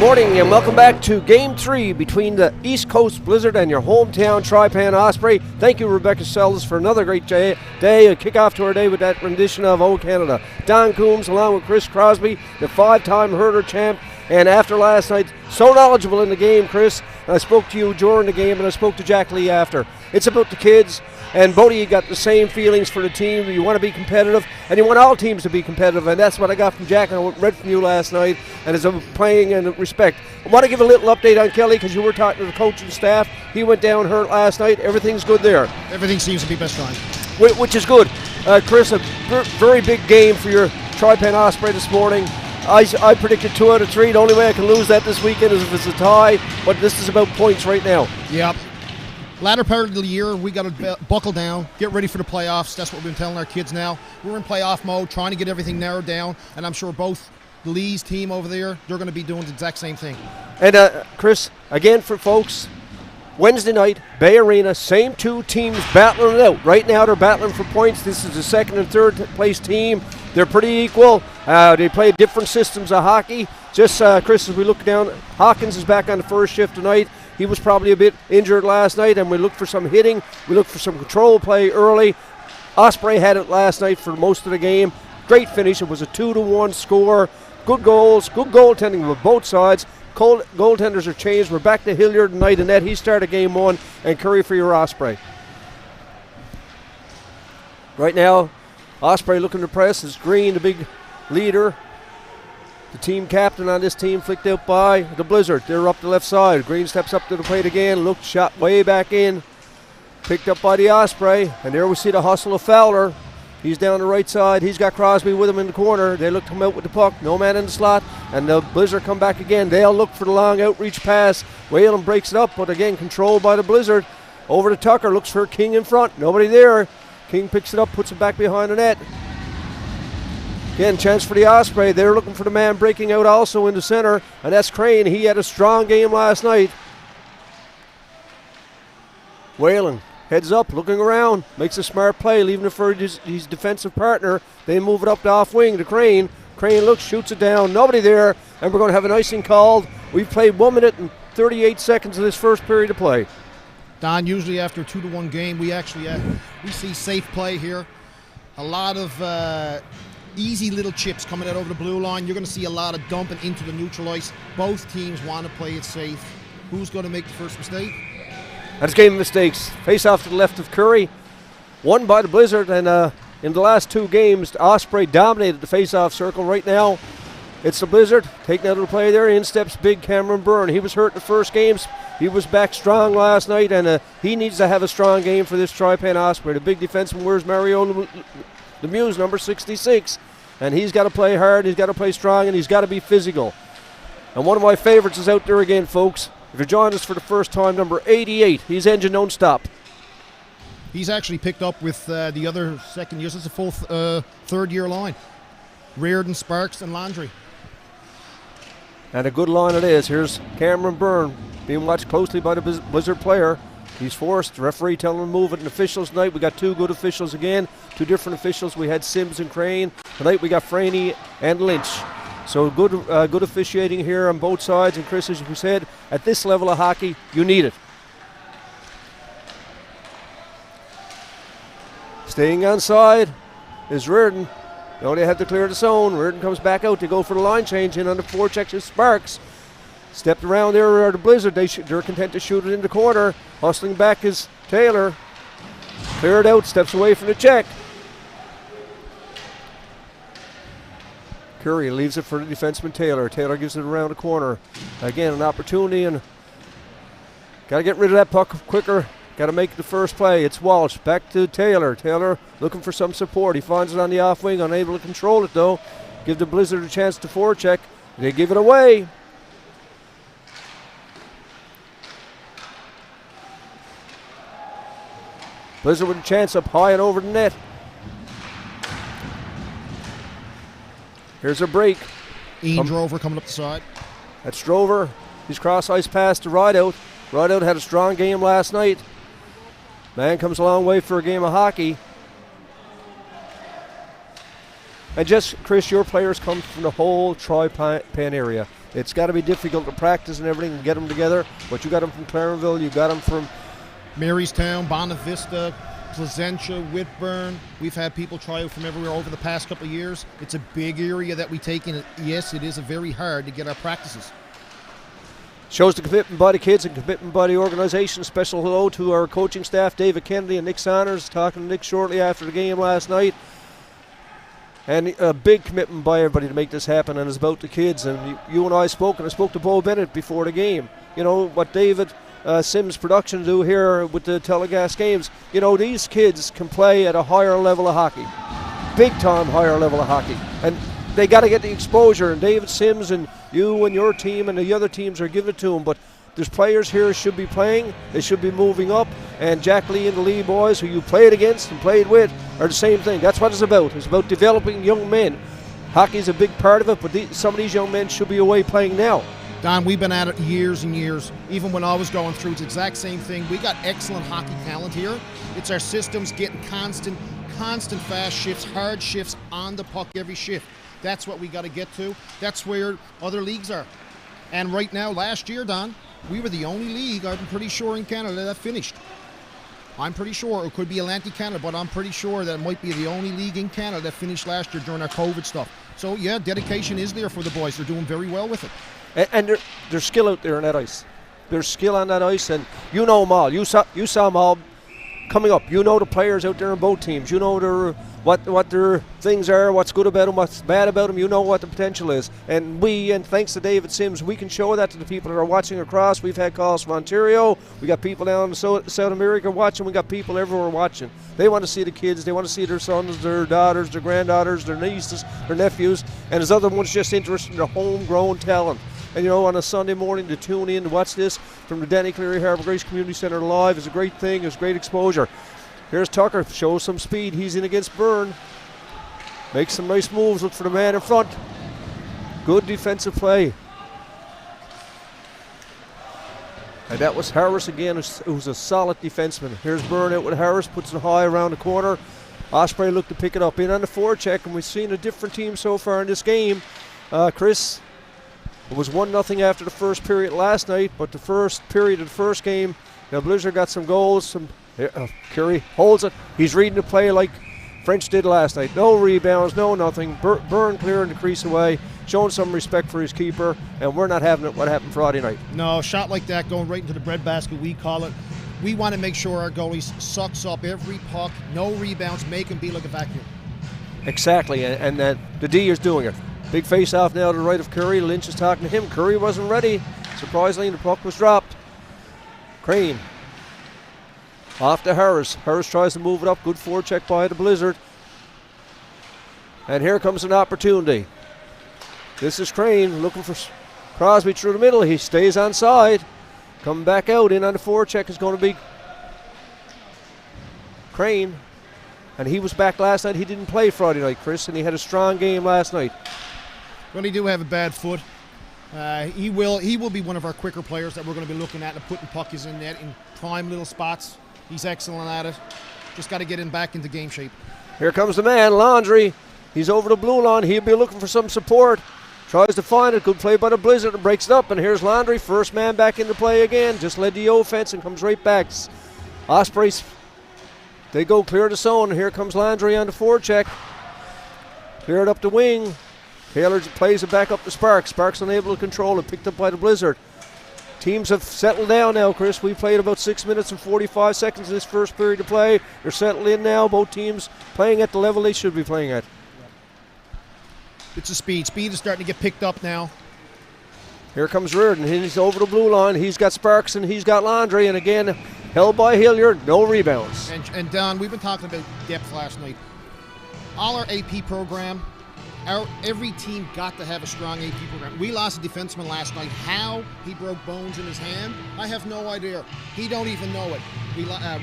Morning and welcome back to Game 3 between the East Coast Blizzard and your hometown Tripen Osprey. Thank you, Rebecca Sells, for another great day. A kick-off to our day with that rendition of O Canada. Don Coombs along with Chris Crosby, the 5-time hurdler champ. And after last night, so knowledgeable in the game, Chris. And I spoke to you during the game and I spoke to Jack Lee after. It's about the kids. And both of you got the same feelings for the team. You want to be competitive, and you want all teams to be competitive, and that's what I got from Jack, and I read from you last night, and as I'm playing and respect. I want to give a little update on Kelly, because you were talking to the coach and staff. He went down hurt last night. Everything's good there. Everything seems to be best fine. Which is good. Chris, a very big game for your Tripen Osprey this morning. I predicted 2 out of 3. The only way I can lose that this weekend is if it's a tie, but this is about points right now. Yep. Latter part of the year, we got to buckle down, get ready for the playoffs. That's what we've been telling our kids now. We're in playoff mode, trying to get everything narrowed down, and I'm sure both the Lee's team over there, they're going to be doing the exact same thing. And Chris, again for folks, Wednesday night, Bay Arena, same 2 teams battling it out. Right now they're battling for points. This is the 2nd and 3rd place team. They're pretty equal. They play different systems of hockey. Just, Chris, as we look down, Hawkins is back on the first shift tonight. He was probably a bit injured last night, and we look for some hitting. We look for some control play early. Osprey had it last night for most of the game. Great finish. It was a 2-1 score. Good goals, good goaltending with both sides. Goaltenders are changed. We're back to Hilliard tonight in net. He started game 1, and Curry for your Osprey. Right now, Osprey looking to press is Green, the big leader. The team captain on this team, flicked out by the Blizzard. They're up the left side. Green steps up to the plate again. Looked, shot way back in. Picked up by the Osprey. And there we see the hustle of Fowler. He's down the right side. He's got Crosby with him in the corner. They look to come out with the puck. No man in the slot. And the Blizzard come back again. They'll look for the long outreach pass. Whalen breaks it up, but again controlled by the Blizzard. Over to Tucker. Looks for King in front. Nobody there. King picks it up, puts it back behind the net. Again, chance for the Osprey. They're looking for the man breaking out also in the center, and that's Crane. He had a strong game last night. Whalen heads up, looking around, makes a smart play, leaving it for his defensive partner. They move it up the off wing to Crane. Crane looks, shoots it down. Nobody there, and we're going to have an icing called. We've played 1 minute and 38 seconds of this first period of play. Don, usually after a 2-1 game, we actually we see safe play here. A lot of easy little chips coming out over the blue line. You're going to see a lot of dumping into the neutral ice. Both teams want to play it safe. Who's going to make the first mistake? That's game of mistakes. Face off to the left of Curry. Won by the Blizzard, and in the last 2 games, Osprey dominated the face-off circle. Right now, it's the Blizzard. Taking out of the play there. In steps big Cameron Byrne. He was hurt in the first games. He was back strong last night, and he needs to have a strong game for this Tripen Osprey. The big defenseman, where's Mario Lemieux, number 66. And he's got to play hard, he's got to play strong, and he's got to be physical. And one of my favorites is out there again, folks. If you're joining us for the first time, number 88. He's engine don't stop. He's actually picked up with the other second years. It's a full third-year line. Reardon, Sparks, and Landry. And a good line it is. Here's Cameron Byrne being watched closely by the Blizzard player. He's forced. The referee telling him to move it. And officials tonight, we got 2 good officials again. 2 different officials. We had Sims and Crane. Tonight we got Franey and Lynch. So good officiating here on both sides. And Chris, as we said, at this level of hockey, you need it. Staying on side is Reardon. They only have to clear the zone. Reardon comes back out to go for the line change in on the forecheck is Sparks. Stepped around there are the Blizzard. They're content to shoot it in the corner. Hustling back is Taylor. Cleared out, steps away from the check. Curry leaves it for the defenseman Taylor. Taylor gives it around the corner. Again, an opportunity, and got to get rid of that puck quicker. Got to make the first play. It's Walsh. Back to Taylor. Taylor looking for some support. He finds it on the off wing, unable to control it though. Give the Blizzard a chance to forecheck. They give it away. Blizzard with a chance up high and over the net. Here's a break. Ian Drover coming up the side. That's Drover. He's cross ice pass to Rideout. Rideout had a strong game last night. Man comes a long way for a game of hockey. And just, Chris, your players come from the whole Tripen area. It's got to be difficult to practice and everything and get them together, but you got them from Clarenville, you got them from Marystown, Bonavista, Placentia, Whitburn. We've had people try out from everywhere over the past couple of years. It's a big area that we take in. Yes, it is very hard to get our practices. Shows the commitment by the kids and commitment by the organisation. Special hello to our coaching staff, David Kennedy and Nick Sanders. Talking to Nick shortly after the game last night. And a big commitment by everybody to make this happen, and it's about the kids. And you and I spoke, and I spoke to Bo Bennett before the game. You know, what David Sims Production do here with the Telegas games. You know, these kids can play at a higher level of hockey. Big time higher level of hockey. And they got to get the exposure, and David Sims and you and your team and the other teams are giving it to them. But there's players here who should be playing. They should be moving up. And Jack Lee and the Lee boys, who you played against and played with, are the same thing. That's what it's about. It's about developing young men. Hockey's a big part of it, but some of these young men should be away playing now. Don, we've been at it years and years. Even when I was going through, it's the exact same thing. We got excellent hockey talent here. It's our systems getting constant fast shifts, hard shifts on the puck every shift. That's what we got to get to. That's where other leagues are. And right now, last year, Don, we were the only league, I'm pretty sure, in Canada that finished. I'm pretty sure, it could be Atlantic Canada, but I'm pretty sure that it might be the only league in Canada that finished last year during our COVID stuff. So, yeah, dedication is there for the boys. They're doing very well with it. And there's skill out there on that ice. There's skill on that ice, and you know them all. You saw them all coming up. You know the players out there on both teams. You know what their things are, what's good about them, what's bad about them. You know what the potential is. And thanks to David Sims, we can show that to the people that are watching across. We've had calls from Ontario. We got people down in South America watching. We got people everywhere watching. They want to see the kids. They want to see their sons, their daughters, their granddaughters, their nieces, their nephews. And there's other ones just interested in their homegrown talent. And, you know, on a Sunday morning to tune in to watch this from the Denny Cleary Harbour Grace Community Centre live is a great thing. It's great exposure. Here's Tucker, shows some speed. He's in against Byrne. Makes some nice moves, look for the man in front. Good defensive play. And that was Harris again, who's a solid defenseman. Here's Byrne out with Harris, puts it high around the corner. Osprey looked to pick it up in on the forecheck, and we've seen a different team so far in this game. Chris, it was 1-0 after the first period last night, but the first period of the first game, now Blizzard got some goals. Cleary holds it. He's reading the play like French did last night. No rebounds, no nothing. Byrne clearing the crease away, showing some respect for his keeper, and we're not having it what happened Friday night. No, shot like that going right into the breadbasket, we call it. We want to make sure our goalies sucks up every puck, no rebounds, make them be like a vacuum. Exactly, and that the D is doing it. Big face-off now to the right of Curry. Lynch is talking to him. Curry wasn't ready. Surprisingly, the puck was dropped. Crane. Off to Harris. Harris tries to move it up. Good forecheck by the Blizzard. And here comes an opportunity. This is Crane looking for Crosby through the middle. He stays on side. Coming back out. In on the forecheck is going to be Crane. And he was back last night. He didn't play Friday night, Chris, and he had a strong game last night. Well, he do have a bad foot. He will be one of our quicker players that we're going to be looking at and putting puckies in net in prime little spots. He's excellent at it. Just got to get him back into game shape. Here comes the man, Laundry. He's over the blue line. He'll be looking for some support. Tries to find it. Good play by the Blizzard and breaks it up. And here's Laundry. First man back into play again. Just led the offense and comes right back. Ospreys, they go clear the zone. Here comes Landry on the forecheck. Cleared up the wing. Taylor plays it back up to Sparks. Sparks unable to control it. Picked up by the Blizzard. Teams have settled down now, Chris. We played about 6 minutes and 45 seconds in this first period of play. They're settled in now. Both teams playing at the level they should be playing at. It's a speed. Speed is starting to get picked up now. Here comes Reardon. He's over the blue line. He's got Sparks and he's got Laundry. And again, held by Hilliard. No rebounds. And Don, we've been talking about depth last night. All our AP program, every team got to have a strong AP program. We lost a defenseman last night. How he broke bones in his hand, I have no idea. He don't even know it.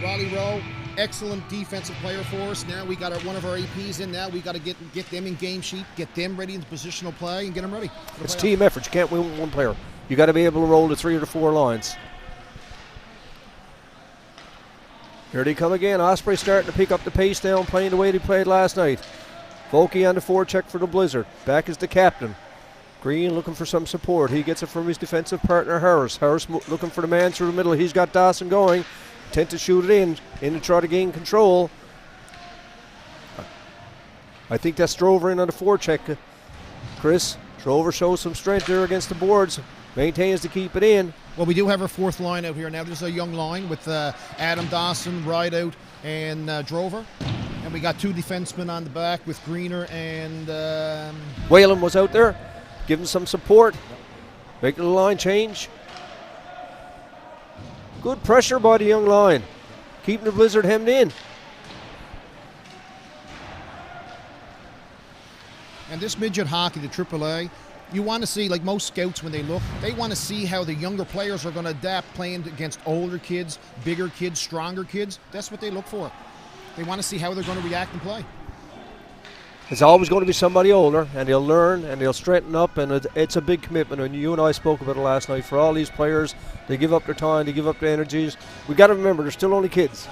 Raleigh Rowe, excellent defensive player for us. Now we got one of our APs in. Now we got to get them in game sheet, get them ready in positional play, and get them ready. It's team effort. You can't win with one player. You got to be able to roll the 3 or 4 lines. Here they come again. Osprey starting to pick up the pace down, playing the way they played last night. Volke on the forecheck for the Blizzard. Back is the captain. Green looking for some support. He gets it from his defensive partner, Harris. Harris looking for the man through the middle. He's got Dawson going. Intent to shoot it in to try to gain control. I think that's Drover in on the forecheck. Chris, Drover shows some strength there against the boards. Maintains to keep it in. Well, we do have our fourth line out here now. There's a young line with Adam Dawson, Rideout, and Drover. And we got two defensemen on the back with Greener and... Whalen was out there, giving some support. Making the line change. Good pressure by the young line. Keeping the Blizzard hemmed in. And this midget hockey, the AAA, you want to see, like most scouts when they look, they want to see how the younger players are going to adapt playing against older kids, bigger kids, stronger kids. That's what they look for. They want to see how they're going to react and play. There's always going to be somebody older, and they'll learn and they'll straighten up, and it's a big commitment. And you and I spoke about it last night. For all these players, they give up their time, they give up their energies. We got to remember, they're still only kids.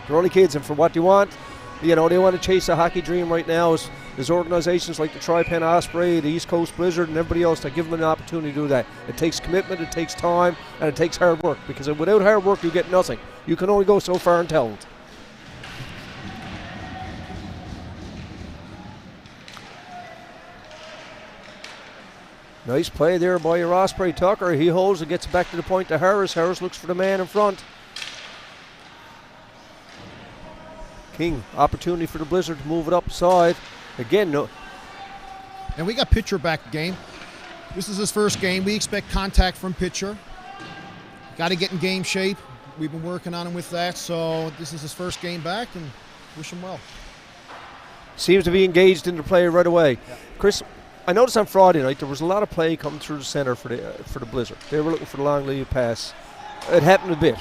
They're only kids, and for what they want, they want to chase a hockey dream right now. There's organizations like the Tripen Osprey, the East Coast Blizzard, and everybody else that give them an opportunity to do that. It takes commitment, it takes time, and it takes hard work, because without hard work, you get nothing. You can only go so far in talent. Nice play there by your Osprey. Tucker, he holds and gets back to the point to Harris. Harris looks for the man in front. King, opportunity for the Blizzard to move it upside. Again, no. And we got Pitcher back game. This is his first game. We expect contact from Pitcher. Got to get in game shape. We've been working on him with that, so this is his first game back, and wish him well. Seems to be engaged in the play right away. Yeah. Chris, I noticed on Friday night there was a lot of play coming through the center for the Blizzard. They were looking for the long lead pass. It happened a bit.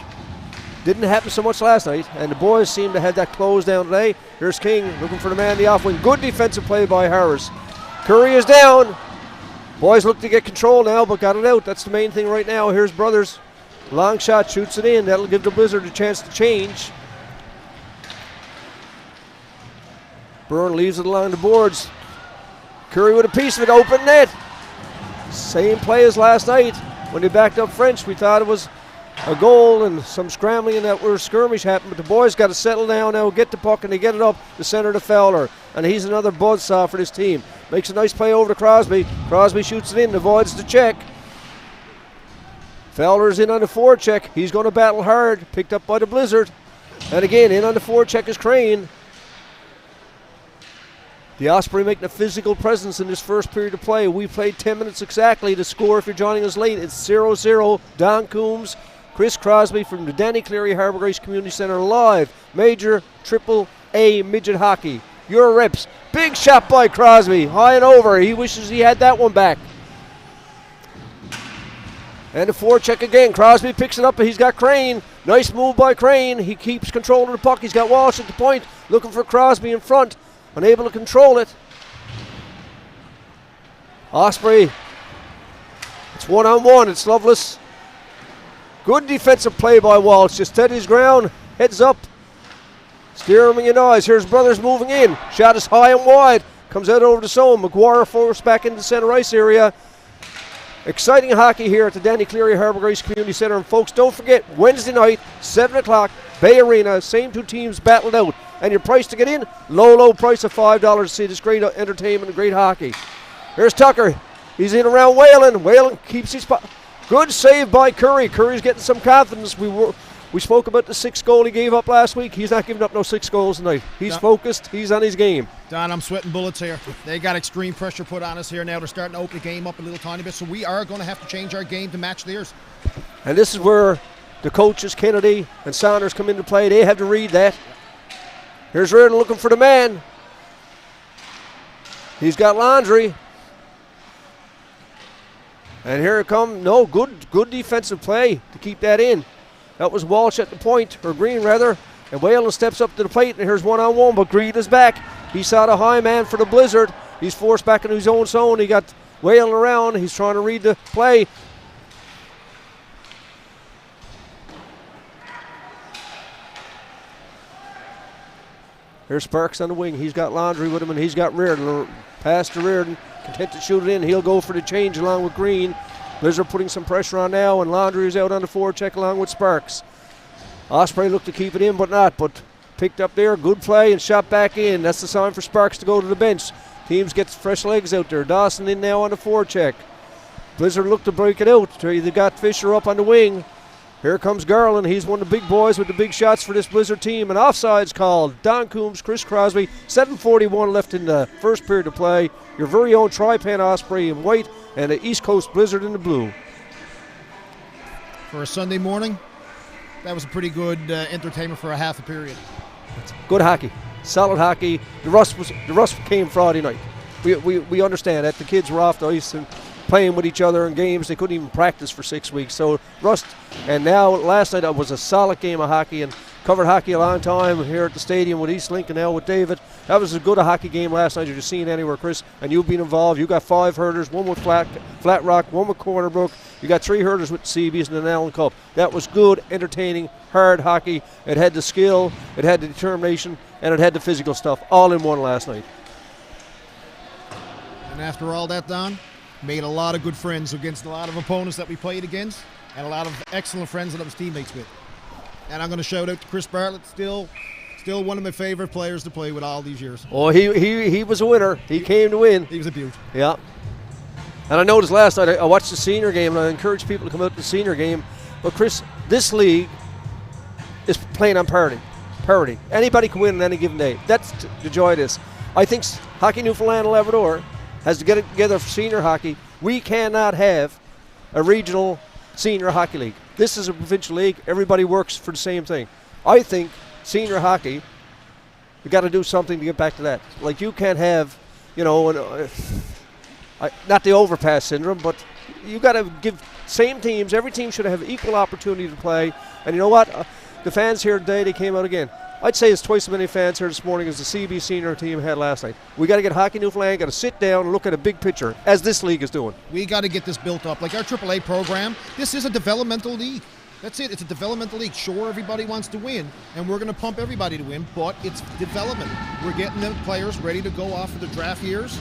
Didn't happen so much last night, and the boys seem to have that closed down today. Here's King looking for the man in the off wing. Good defensive play by Harris. Curry is down. Boys look to get control now, but got it out. That's the main thing right now. Here's Brothers. Long shot, shoots it in. That'll give the Blizzard a chance to change. Byrne leaves it along the boards. Curry with a piece of it, open net. Same play as last night. When they backed up French, we thought it was a goal and some scrambling and that where skirmish happened, but the boys got to settle down now, get the puck, and they get it up the center to Fowler, and he's another buzzsaw for this team. Makes a nice play over to Crosby. Crosby shoots it in, avoids the check. Fowler's in on the forecheck. He's going to battle hard, picked up by the Blizzard. And again, in on the forecheck is Crane. The Osprey making a physical presence in this first period of play. We played 10 minutes exactly. The score, if you're joining us late, it's 0-0. Don Coombs, Chris Crosby from the Danny Cleary Harbour Grace Community Centre live. Major AAA midget hockey. Your reps. Big shot by Crosby. High and over. He wishes he had that one back. And the forecheck again. Crosby picks it up, but he's got Crane. Nice move by Crane. He keeps control of the puck. He's got Walsh at the point, looking for Crosby in front. Unable to control it. Osprey. It's one-on-one. It's Loveless. Good defensive play by Walsh. Just steady his ground. Heads up. Steering your noise. Here's Brothers moving in. Shot is high and wide. Comes out over the zone. McGuire forced back into the center ice area. Exciting hockey here at the Danny Cleary Harbour Grace Community Centre. And folks, don't forget, Wednesday night, 7 o'clock, Bay Arena. Same two teams battled out. And your price to get in, low price of $5 to see this great entertainment and great hockey. Here's Tucker. He's in around Whalen. Whalen keeps his spot. Good save by Curry. Curry's getting some confidence. We spoke about the 6th goal he gave up last week. He's not giving up no 6 goals tonight. He's focused. He's on his game. Don, I'm sweating bullets here. They got extreme pressure put on us here now. They're starting to open the game up a little tiny bit, so we are going to have to change our game to match theirs. And this is where the coaches, Kennedy and Saunders, come into play. They have to read that. Here's Reardon looking for the man. He's got Laundry. And here it comes. No, good defensive play to keep that in. That was Walsh at the point, or Green rather. And Whalen steps up to the plate, and here's one-on-one, but Green is back. He saw the high man for the Blizzard. He's forced back into his own zone. He got Whalen around. He's trying to read the play. Here's Sparks on the wing. He's got Laundry with him, and he's got Reardon. Pass to Reardon. content to shoot it in. He'll go for the change along with Green. Blizzard putting some pressure on now, and Laundry is out on the forecheck along with Sparks. Osprey looked to keep it in, but picked up there. Good play and shot back in. That's the sign for Sparks to go to the bench. Teams get fresh legs out there. Dawson in now on the forecheck. Blizzard looked to break it out. They got Fisher up on the wing. Here comes Garland. He's one of the big boys with the big shots for this Blizzard team. And offsides called. Don Coombs, Chris Crosby. 7:41 left in the first period of play. Your very own Tripen Osprey in white and the East Coast Blizzard in the blue. For a Sunday morning, that was a pretty good entertainment for a half a period. Good hockey. Solid hockey. The rust came Friday night. We understand that. The kids were off the ice and playing with each other in games. They couldn't even practice for 6 weeks. So rust, and now last night it was a solid game of hockey, and covered hockey a long time here at the stadium with East Lincoln now with David. That was as good a hockey game last night as you've seen anywhere, Chris, and you've been involved. You got 5 herders, one with Flat Rock, one with Corner Brook. You got 3 herders with Seabees and an Allen Cup. That was good, entertaining, hard hockey. It had the skill, it had the determination, and it had the physical stuff all in one last night. And after all that done, made a lot of good friends against a lot of opponents that we played against, and a lot of excellent friends that I was teammates with. And I'm going to shout out to Chris Bartlett, still one of my favorite players to play with all these years. Oh, he was a winner. He came to win. He was a beaut. Yeah. And I noticed last night, I watched the senior game, and I encourage people to come out to the senior game. But Chris, this league is playing on parity. Anybody can win on any given day. That's the joy of this. I think Hockey Newfoundland and Labrador has to get it together for senior hockey. We cannot have a regional senior hockey league. This is a provincial league. Everybody works for the same thing. I think senior hockey, we got to do something to get back to that. Like, you can't have, not the overpass syndrome, but you got to give same teams. Every team should have equal opportunity to play. And you know what? The fans here today, they came out again. I'd say it's twice as many fans here this morning as the CB senior team had last night. We got to get Hockey Newfoundland, got to sit down and look at a big picture, as this league is doing. We got to get this built up. Like our AAA program, this is a developmental league. That's it. It's a developmental league. Sure, everybody wants to win, and we're going to pump everybody to win, but it's development. We're getting the players ready to go off for the draft years,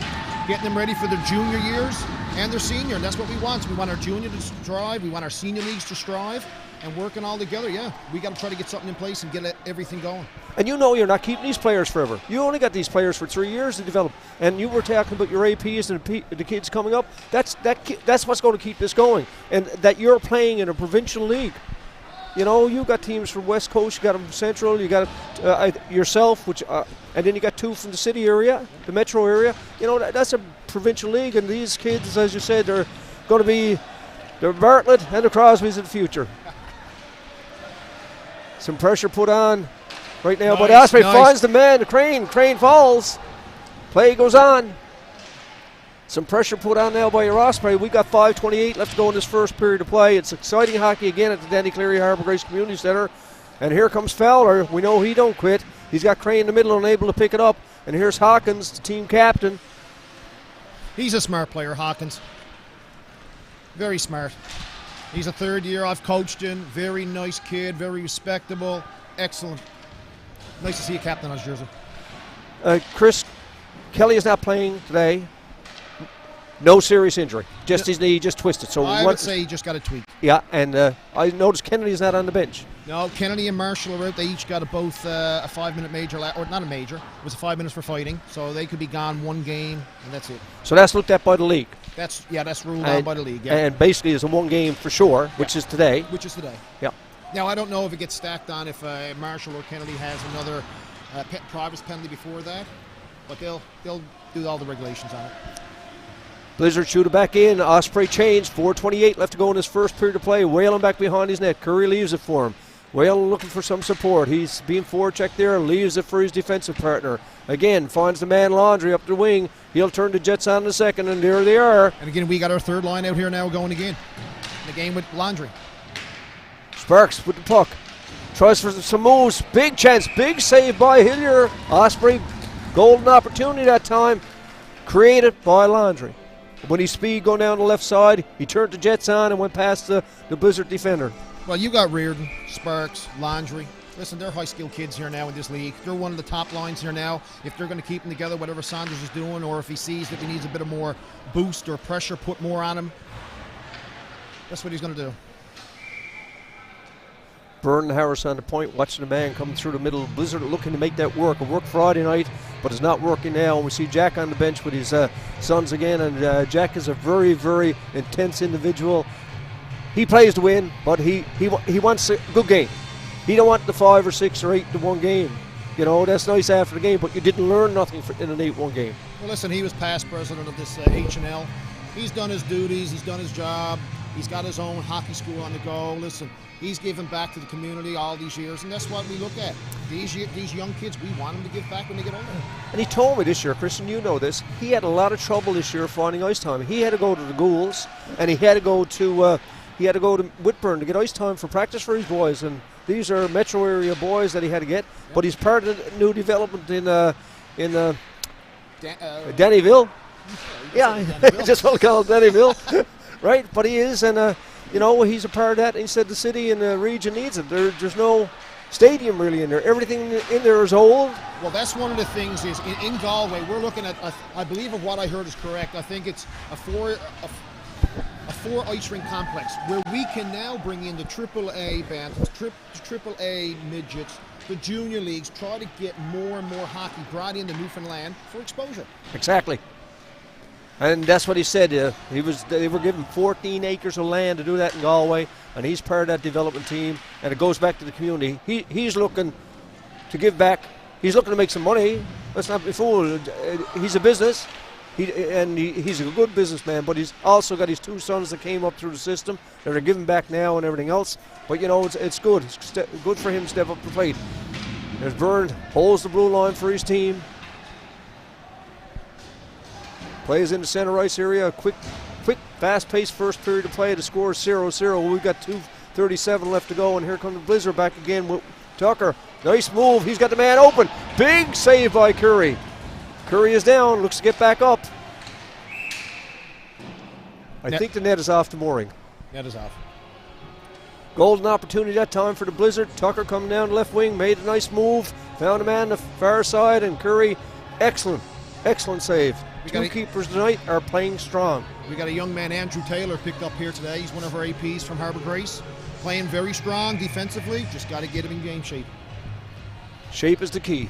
getting them ready for their junior years and their senior, and that's what we want. So we want our junior to strive. We want our senior leagues to strive. And working all together, yeah. We got to try to get something in place and get everything going. And you're not keeping these players forever. You only got these players for 3 years to develop. And you were talking about your APs and the kids coming up. That's what's going to keep this going. And that you're playing in a provincial league. You got teams from West Coast, you got them from Central, you got yourself, and then you got 2 from the city area, the metro area. That's a provincial league, and these kids, as you said, they're going to be the Bartlett and the Crosbys in the future. Some pressure put on right now, but Osprey finds the man. Crane falls. Play goes on. Some pressure put on now by your Osprey. We got 5:28 left to go in this first period of play. It's exciting hockey again at the Danny Cleary Harbour Grace Community Centre. And here comes Fowler. We know he don't quit. He's got Crane in the middle, unable to pick it up. And here's Hawkins, the team captain. He's a smart player, Hawkins. Very smart. He's a third year. I've coached him. Very nice kid. Very respectable. Excellent. Nice to see a captain on his jersey. Chris, Kelly is not playing today. No serious injury. Just his knee just twisted. So I would say he just got a tweak. Yeah, and I noticed Kennedy's not on the bench. No, Kennedy and Marshall are out. They each got both a 5-minute major, or not a major. It was 5 minutes for fighting. So they could be gone one game, and that's it. So that's looked at by the league. That's ruled out by the league. Yeah. And basically it's a one game for sure, which is today. Yeah. Now, I don't know if it gets stacked on if Marshall or Kennedy has another private penalty before that, but they'll do all the regulations on it. Blizzard shoot it back in. Osprey changed. 4:28 left to go in his first period of play. Whalen back behind his net. Curry leaves it for him. Whalen looking for some support. He's being forechecked there and leaves it for his defensive partner. Again, finds the man Laundry up the wing. He'll turn the Jets on in a second, and there they are. And again, we got our third line out here now going again. The game with Laundry. Sparks with the puck. Tries for some moves. Big chance. Big save by Hillier. Osprey, golden opportunity that time. Created by Laundry. When he's speed going down the left side, he turned the Jets on and went past the Blizzard defender. Well, you got Reardon, Sparks, Laundry. Listen, they're high-skilled kids here now in this league. They're one of the top lines here now. If they're going to keep them together, whatever Saunders is doing, or if he sees that he needs a bit of more boost or pressure, put more on him, that's what he's going to do. Byrne Harris on the point, watching the man come through the middle. Blizzard looking to make that work. It worked Friday night, but it's not working now. And we see Jack on the bench with his sons again, and Jack is a very, very intense individual. He plays to win, but he wants a good game. He don't want the 5 or 6 or 8 to 1 game. You know, that's nice after the game, but you didn't learn nothing in an 8-1 game. Well, listen, he was past president of this H&L. He's done his duties. He's done his job. He's got his own hockey school on the go. Listen, he's given back to the community all these years, and that's what we look at. These young kids, we want them to give back when they get older. And he told me this year, Christian, you know this, he had a lot of trouble this year finding ice time. He had to go to the Ghouls, and he had to go to Whitburn to get ice time for practice for his boys, and these are metro area boys that he had to get. Yep. But he's part of the new development in Dannyville. Yeah, I just want to call it Dannyville. Right, but he is, and you know, he's a part of that. And he said the city and the region needs it. There's no stadium really in there. Everything in there is old. Well, that's one of the things is in Galway, we're looking at, I believe if what I heard is correct, I think it's a four ice rink complex where we can now bring in the AAA bands, AAA midgets, the junior leagues, try to get more and more hockey brought into Newfoundland for exposure. Exactly. And that's what he said. They were given 14 acres of land to do that in Galway, and he's part of that development team, and it goes back to the community. He's looking to give back. He's looking to make some money. Let's not be fooled. He's a business, he's a good businessman, but he's also got his 2 sons that came up through the system that are giving back now and everything else. But, you know, it's good. It's good for him to step up the plate. There's Byrne, holds the blue line for his team. Plays in the center ice area. A quick, fast-paced first period of play. The score is 0-0. We've got 2:37 left to go, and here comes the Blizzard back again with Tucker. Nice move. He's got the man open. Big save by Curry. Curry is down. Looks to get back up. I think the net is off the mooring. Net is off. Golden opportunity that time for the Blizzard. Tucker coming down the left wing. Made a nice move. Found a man on the far side, and Curry, excellent save. Two keepers tonight are playing strong. We got a young man, Andrew Taylor, picked up here today. He's one of our APs from Harbour Grace. Playing very strong defensively. Just got to get him in game shape. Shape is the key.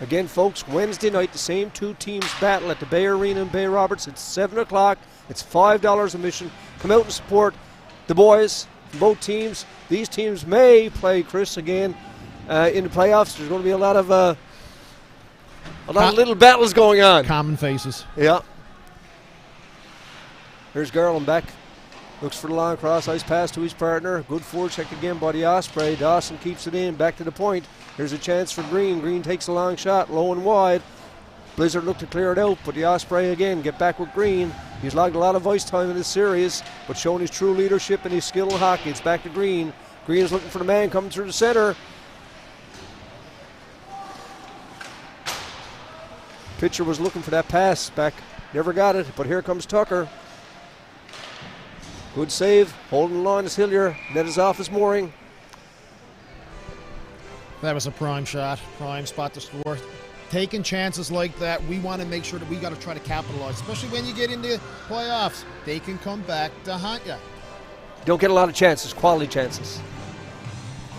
Again, folks, Wednesday night, the same 2 teams battle at the Bay Arena in Bay Roberts. It's 7 o'clock. It's $5 admission. Come out and support the boys from both teams. These teams may play, Chris, again in the playoffs. There's going to be a lot of little battles going on. Common faces. Yeah. Here's Garland back. Looks for the long cross. Ice pass to his partner. Good forecheck again by the Osprey. Dawson keeps it in. Back to the point. Here's a chance for Green. Green takes a long shot. Low and wide. Blizzard look to clear it out, but the Osprey again get back with Green. He's logged a lot of ice time in this series, but showing his true leadership and his skill in hockey. It's back to Green. Green is looking for the man coming through the center. Pitcher was looking for that pass back. Never got it, but here comes Tucker. Good save. Holding the line is Hillier. Net is off his mooring. That was a prime shot. Prime spot to score. Taking chances like that, we want to make sure that we got to try to capitalize, especially when you get into playoffs. They can come back to haunt you. Don't get a lot of chances, quality chances.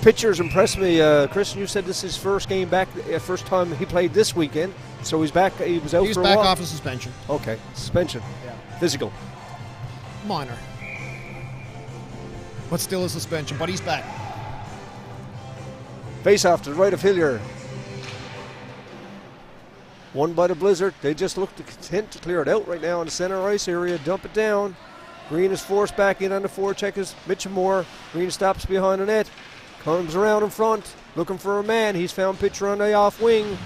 Pitchers impressed me. Chris, you said this is his first game back, first time he played this weekend. So he's back. He was out for a while. He's back off of suspension. Okay, suspension. Yeah. Physical. Minor. But still a suspension, but he's back. Face off to the right of Hillier. Won by the Blizzard. They just look content to clear it out right now in the center ice area. Dump it down. Green is forced back in on the forecheck is Mitchamore. Green stops behind the net. Comes around in front. Looking for a man. He's found Pitcher on the off wing.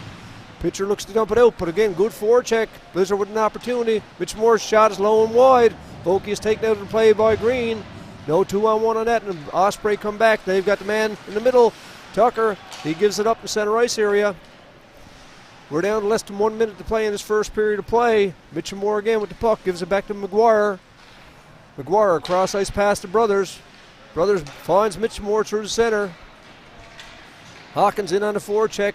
Pitcher looks to dump it out, but again, good forecheck. Blizzard with an opportunity. Mitchamore's shot is low and wide. Vokey is taken out of the play by Green. No 2-on-1 on that, and Osprey come back. They've got the man in the middle. Tucker, he gives it up in the center ice area. We're down to less than 1 minute to play in this first period of play. Mitchamore again with the puck, gives it back to McGuire. McGuire, cross ice pass to Brothers. Brothers finds Mitchmore through the centre. Hawkins in on the forecheck.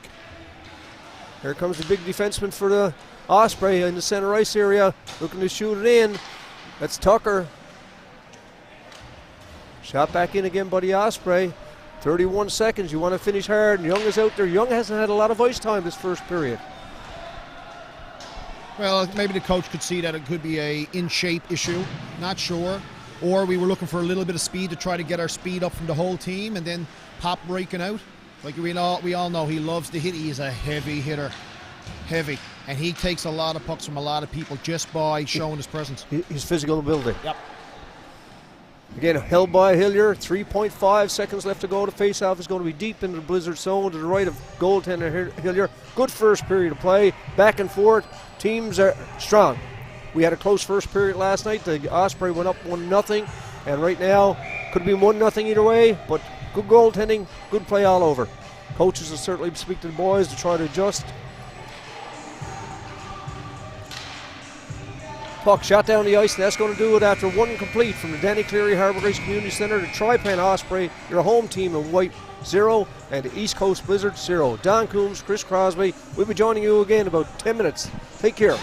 Here comes the big defenseman for the Osprey in the centre ice area, looking to shoot it in. That's Tucker. Shot back in again by the Osprey. 31 seconds. You want to finish hard. Young is out there. Young hasn't had a lot of ice time this first period. Well, maybe the coach could see that it could be a in-shape issue. Not sure. Or we were looking for a little bit of speed to try to get our speed up from the whole team, and then Pop breaking out. Like we all know, he loves to hit. He is a heavy hitter. Heavy. And he takes a lot of pucks from a lot of people just by showing his presence. His physical ability. Yep. Again, held by Hillier. 3.5 seconds left to go. The face-off is going to be deep into the Blizzard zone to the right of goaltender Hillier. Good first period of play. Back and forth. Teams are strong. We had a close first period last night. The Osprey went up 1-0. And right now, could be 1-0 either way. But good goaltending, good play all over. Coaches will certainly speak to the boys to try to adjust. Puck shot down the ice, and that's going to do it after one complete from the Danny Cleary Harbour Grace Community Centre. The Tripen Osprey, your home team in white, 0, and the East Coast Blizzard, 0. Don Coombs, Chris Crosby, we'll be joining you again in about 10 minutes. Take care.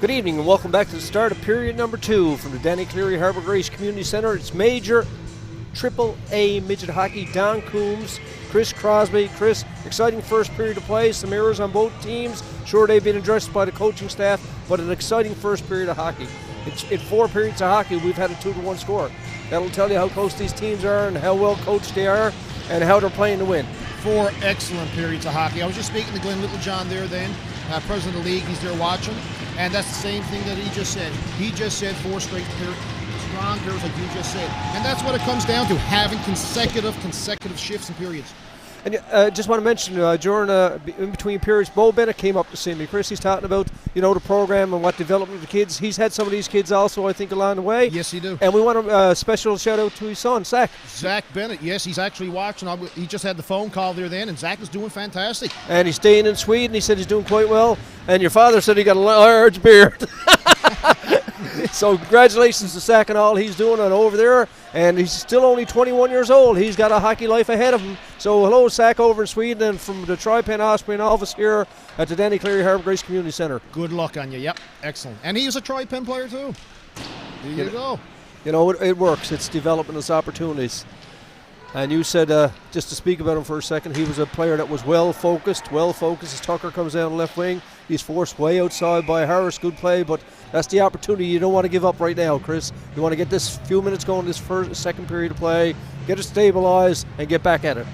Good evening and welcome back to the start of period number 2 from the Danny Cleary Harbour Grace Community Centre. It's major Triple A midget hockey. Don Coombs, Chris Crosby. Chris, exciting first period of play. Some errors on both teams. Sure, they've been addressed by the coaching staff, but an exciting first period of hockey. In 4 periods of hockey, we've had a 2-1 score. That'll tell you how close these teams are and how well coached they are and how they're playing to win. 4 excellent periods of hockey. I was just speaking to Glenn Littlejohn there then, president of the league. He's there watching. And that's the same thing that he just said. He just said 4 straight strong periods like you just said. And that's what it comes down to, having consecutive shifts and periods. And just want to mention, during in between periods, Bo Bennett came up to see me. Chris, he's talking about, the program and what development of the kids. He's had some of these kids also, I think, along the way. Yes, he do. And we want a special shout out to his son, Zach. Zach Bennett, yes, he's actually watching. He just had the phone call there then, and Zach is doing fantastic. And he's staying in Sweden. He said he's doing quite well. And your father said he got a large beard. So congratulations to Zach and all he's doing over there. And he's still only 21 years old. He's got a hockey life ahead of him. So hello, Zach, over in Sweden, and from the Tripen Osprey office here at the Danny Cleary Harbour Grace Community Centre. Good luck on you. Yep, excellent. And he was a Tripen player too. There you go. It works. It's developing its opportunities. And you said, just to speak about him for a second, he was a player that was well focused. As Tucker comes down the left wing, he's forced way outside by Harris. Good play, but that's the opportunity you don't want to give up right now, Chris. You want to get this few minutes going, this second period of play, get it stabilized, and get back at it.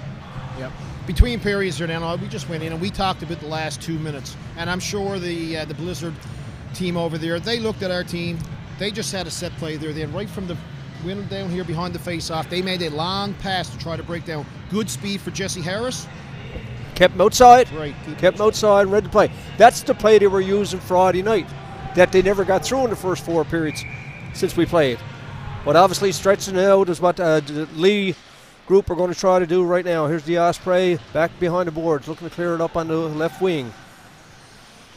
Yep. Between periods there now, we just went in and we talked about the last 2 minutes. And I'm sure the Blizzard team over there, they looked at our team. They just had a set play there. Then right from the winning down here behind the face-off, they made a long pass to try to break down. Good speed for Jesse Harris. Kept him outside. Right. Kept him outside and read the play. That's the play they were using Friday night that they never got through in the first 4 periods since we played. But obviously stretching it out is what the Lee group are going to try to do right now. Here's the Osprey back behind the boards, looking to clear it up on the left wing.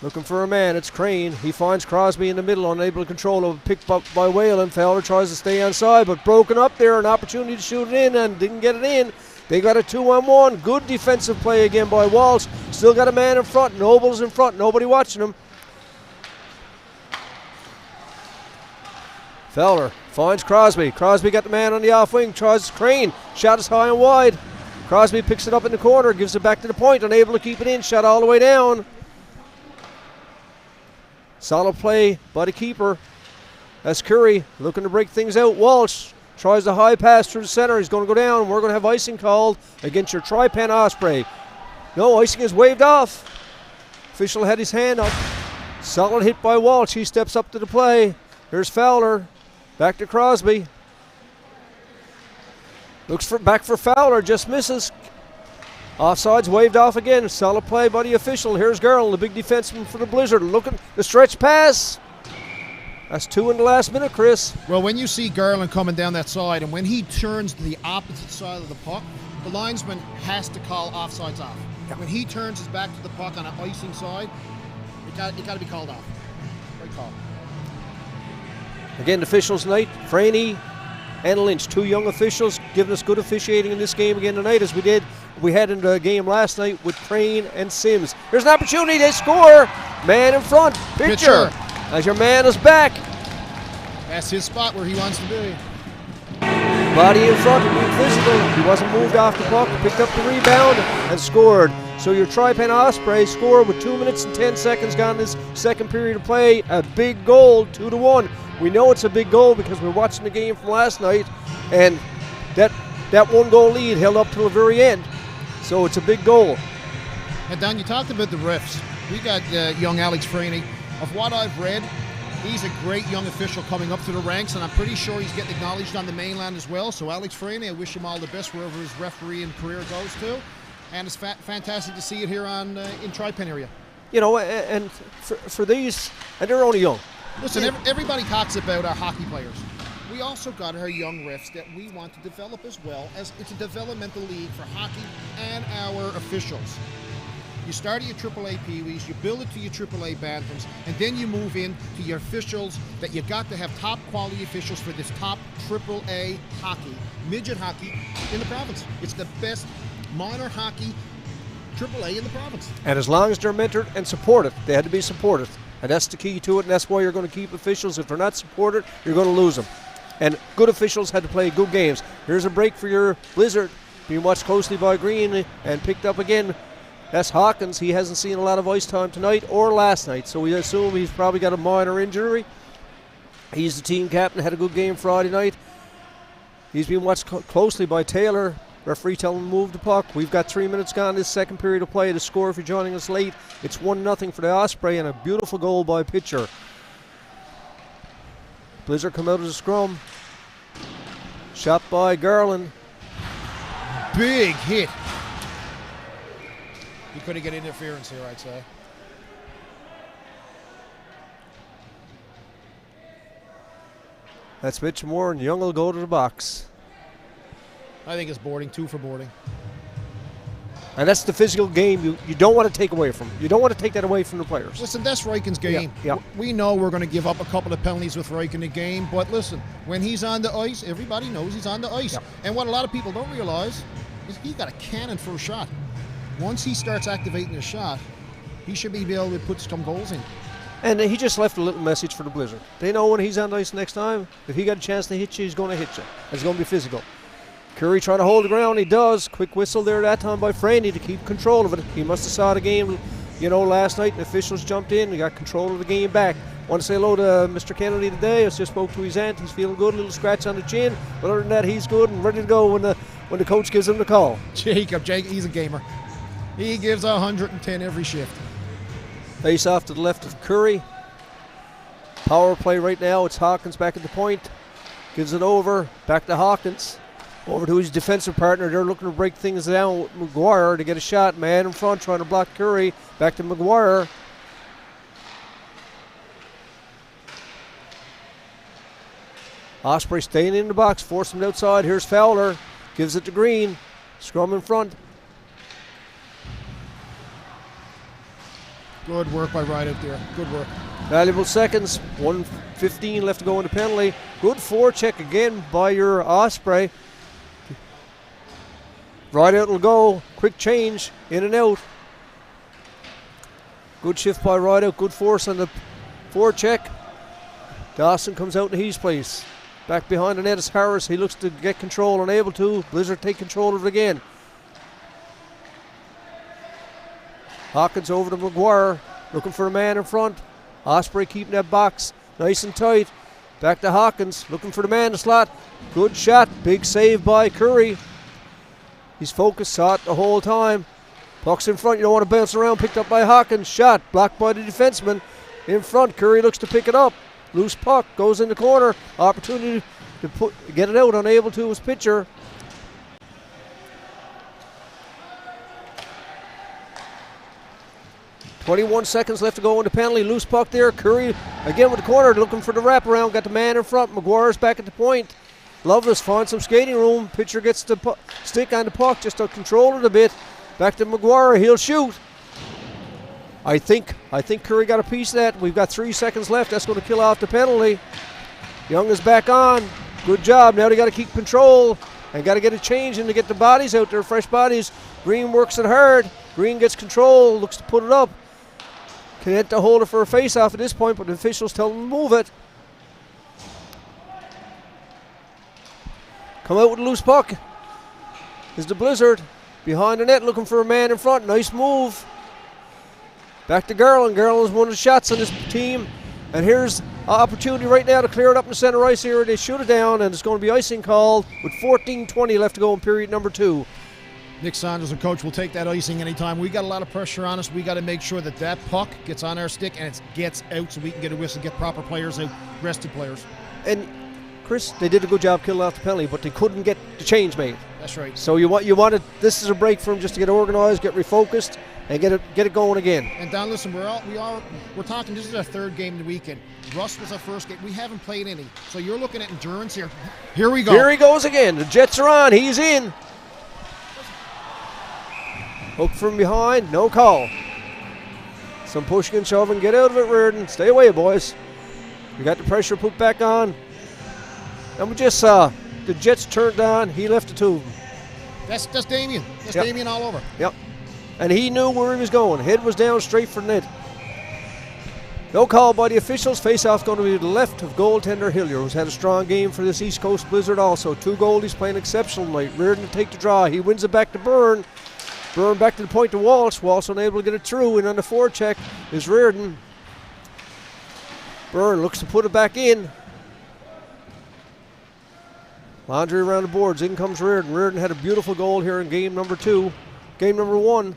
Looking for a man, it's Crane. He finds Crosby in the middle, unable to control it. Picked up by Whalen. Fowler tries to stay onside, but broken up there. An opportunity to shoot it in and didn't get it in. They got a 2-on-1. Good defensive play again by Walsh. Still got a man in front. Noble's in front. Nobody watching him. Fowler finds Crosby. Crosby got the man on the off wing. Tries Crane. Shot is high and wide. Crosby picks it up in the corner. Gives it back to the point. Unable to keep it in. Shot all the way down. Solid play by the keeper. That's Curry looking to break things out. Walsh tries the high pass through the center. He's going to go down. We're going to have icing called against your Tripen Osprey. No, icing is waved off. Official had his hand up. Solid hit by Walsh. He steps up to the play. Here's Fowler. Back to Crosby. Looks back for Fowler. Just misses. Offside's waved off again. Solid play by the official. Here's Garland, the big defenseman for the Blizzard. Looking the stretch pass. That's 2 in the last minute, Chris. Well, when you see Garland coming down that side and when he turns to the opposite side of the puck, the linesman has to call offsides off. Yeah. When he turns his back to the puck on an icing side, it got to be called off. Great call. Again, the officials tonight, Franey and Lynch, 2 young officials, giving us good officiating in this game again tonight, as we had in the game last night with Crane and Sims. There's an opportunity, they score. Man in front, pitcher. As your man is back. That's his spot where he wants to be. Body in front, being physical. He wasn't moved off the puck, picked up the rebound and scored. So your Tripen Osprey scored with 2 minutes and 10 seconds gone this second period of play. A big goal, 2-1. We know it's a big goal because we're watching the game from last night, and that 1-goal lead held up till the very end. So it's a big goal. And Don, you talked about the refs. We got young Alex Franey. Of what I've read, he's a great young official coming up to the ranks, and I'm pretty sure he's getting acknowledged on the mainland as well. So Alex Franey, I wish him all the best wherever his refereeing career goes to. And it's fantastic to see it here in Tripen area. And for these, and they're only young. Listen, everybody talks about our hockey players. We also got our young refs that we want to develop as well, as it's a developmental league for hockey and our officials. You start at your AAA Pee-wees, you build it to your AAA Bantams, and then you move in to your officials that you got to have top quality officials for this top AAA hockey, midget hockey in the province. It's the best minor hockey AAA in the province. And as long as they're mentored and supported, they had to be supported. And that's the key to it, and that's why you're going to keep officials. If they're not supported, you're going to lose them. And good officials had to play good games. Here's a break for your Blizzard, being watched closely by Green and picked up again. That's Hawkins. He hasn't seen a lot of ice time tonight or last night, so we assume he's probably got a minor injury. He's the team captain, had a good game Friday night. He's being watched closely by Taylor. Referee telling him to move the puck. We've got 3 minutes gone this second period of play. The score, if you're joining us late, it's 1-0 for the Osprey, and a beautiful goal by Pitcher. Blizzard come out of the scrum. Shot by Garland. Big hit. He couldn't get interference here, I'd say. That's Mitch Moore, and Young will go to the box. I think it's boarding, 2 for boarding. And that's the physical game you don't want to take away from. You don't want to take that away from the players. Listen, that's Reiken's game. Yeah. We know we're going to give up a couple of penalties with Reiken in the game, but listen, when he's on the ice, everybody knows he's on the ice. Yeah. And what a lot of people don't realize is he's got a cannon for a shot. Once he starts activating his shot, he should be able to put some goals in. And he just left a little message for the Blizzard. They know when he's on the ice next time, if he got a chance to hit you, he's going to hit you. It's going to be physical. Curry trying to hold the ground. He does. Quick whistle there that time by Franny to keep control of it. He must have saw the game, last night. The officials jumped in and got control of the game back. Want to say hello to Mr. Kennedy today. I just spoke to his aunt. He's feeling good. A little scratch on the chin. But other than that, he's good and ready to go when the coach gives him the call. Jacob, he's a gamer. He gives 110 every shift. Face off to the left of Curry. Power play right now. It's Hawkins back at the point. Gives it over. Back to Hawkins. Over to his defensive partner. They're looking to break things down with McGuire to get a shot. Man in front trying to block Curry. Back to McGuire. Osprey staying in the box. Forcing it outside. Here's Fowler. Gives it to Green. Scrum in front. Good work by Wright out there. Good work. Valuable seconds. 1:15 left to go in the penalty. Good forecheck again by your Osprey. Right out will go. Quick change. In and out. Good shift by Rideout. Good force on the forecheck. Dawson comes out in his place. Back behind the net is Harris. He looks to get control, unable to. Blizzard take control of it again. Hawkins over to McGuire. Looking for a man in front. Osprey keeping that box nice and tight. Back to Hawkins. Looking for the man in the slot. Good shot. Big save by Curry. He's focused, saw it the whole time. Puck's in front, you don't want to bounce around. Picked up by Hawkins. Shot, blocked by the defenseman. In front, Curry looks to pick it up. Loose puck, goes in the corner. Opportunity to get it out, unable to was Pitcher. .21 seconds left to go in the penalty. Loose puck there. Curry again with the corner, looking for the wraparound. Got the man in front. McGuire's back at the point. Loveless finds some skating room. Pitcher gets the stick on the puck just to control it a bit. Back to McGuire. He'll shoot. I think Curry got a piece of that. We've got 3 seconds left. That's going to kill off the penalty. Young is back on. Good job. Now they got to keep control and got to get a change in to get the bodies out there, fresh bodies. Green works it hard. Green gets control, looks to put it up. Can't hold it for a face-off at this point, but the officials tell him to move it. Come out with a loose puck. Is the Blizzard. Behind the net, looking for a man in front. Nice move. Back to Garland. Garland's one of the shots on this team. And here's an opportunity right now to clear it up in the center ice here. They shoot it down, and it's going to be icing called with 14:20 left to go in period number 2. Nick Saunders and coach will take that icing anytime. We got a lot of pressure on us. We got to make sure that puck gets on our stick and it gets out so we can get a whistle, get proper players out, rested players. And Chris, they did a good job killing off the penalty, but they couldn't get the change made. That's right. So you wanted this is a break for them just to get organized, get refocused, and get it going again. And Don, listen, we're talking. This is our third game of the weekend. Russ was our first game. We haven't played any, so you're looking at endurance here. Here we go. Here he goes again. The Jets are on. He's in. Hook from behind. No call. Some pushing and shoving. Get out of it, Reardon. Stay away, boys. We got the pressure put back on. And we just saw the Jets turned on. He left the two. That's Damien. That's Damien all over. Yep. And he knew where he was going. Head was down straight for net. No call by the officials. Face-off going to be to the left of goaltender Hillier, who's had a strong game for this East Coast Blizzard also. 2 goalies playing exceptional tonight. Reardon to take the draw. He wins it back to Byrne. Byrne back to the point to Walsh. Walsh unable to get it through, and on the forecheck is Reardon. Byrne looks to put it back in. Laundry around the boards. In comes Reardon. Reardon had a beautiful goal here in game number 2. Game number 1.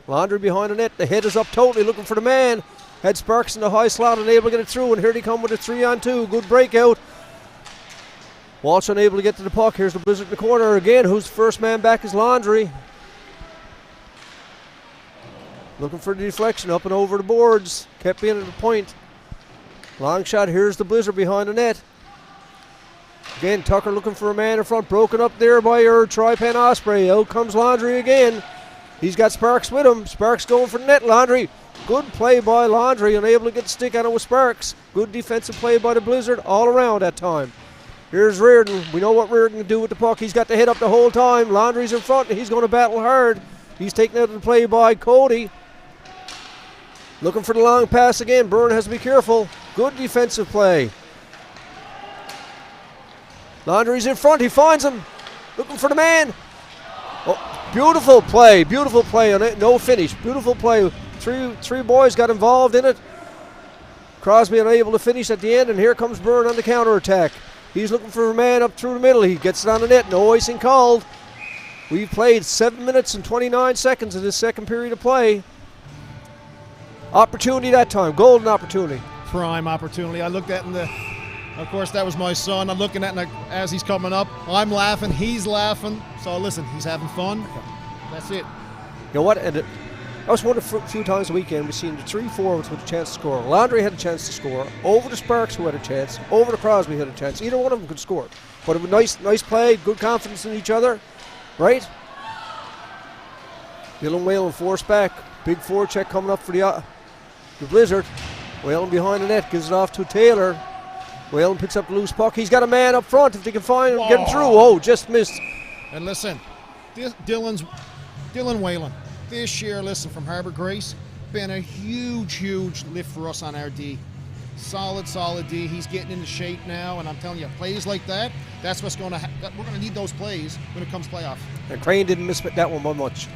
Laundry behind the net. The head is up totally, looking for the man. Had Sparks in the high slot, unable to get it through, and here they come with a 3-on-2. Good breakout. Walsh unable to get to the puck. Here's the Blizzard in the corner again. Who's the first man back is Laundry. Looking for the deflection up and over the boards. Kept in at the point. Long shot. Here's the Blizzard behind the net. Again, Tucker looking for a man in front. Broken up there by Tripen Osprey. Out comes Laundry again. He's got Sparks with him. Sparks going for the net. Laundry. Good play by Laundry. Unable to get the stick on it with Sparks. Good defensive play by the Blizzard all around that time. Here's Reardon. We know what Reardon can do with the puck. He's got the head up the whole time. Laundry's in front, and he's going to battle hard. He's taken out of the play by Cody. Looking for the long pass again. Byrne has to be careful. Good defensive play. Laundry's in front. He finds him. Looking for the man. Oh, beautiful play. Beautiful play on it. No finish. Beautiful play. Three boys got involved in it. Crosby unable to finish at the end, and here comes Byrne on the counterattack. He's looking for a man up through the middle. He gets it on the net. No icing called. We've played 7 minutes and 29 seconds in this second period of play. Opportunity that time. Golden opportunity. Prime opportunity. I looked at in the... Of course, that was my son. I'm looking at him as he's coming up. I'm laughing. He's laughing. So, listen, he's having fun. That's it. You know what? And I was one of a few times a weekend we've seen the 3 forwards with a chance to score. Laundry had a chance to score. Over to Sparks, who had a chance. Over to Crosby, who had a chance. Either one of them could score. But it was nice play. Good confidence in each other. Right? Dylan Whalen forced back. Big forecheck coming up for the Blizzard. Whalen behind the net. Gives it off to Taylor. Whalen picks up the loose puck. He's got a man up front if they can find him. Get him through. Oh, just missed. And listen, Dylan Whalen, this year, listen, from Harbour Grace, been a huge lift for us on our D. Solid D. He's getting into shape now, and I'm telling you, plays like that, that's what's going to we're going to need those plays when it comes playoff. And Crane didn't miss that one by much.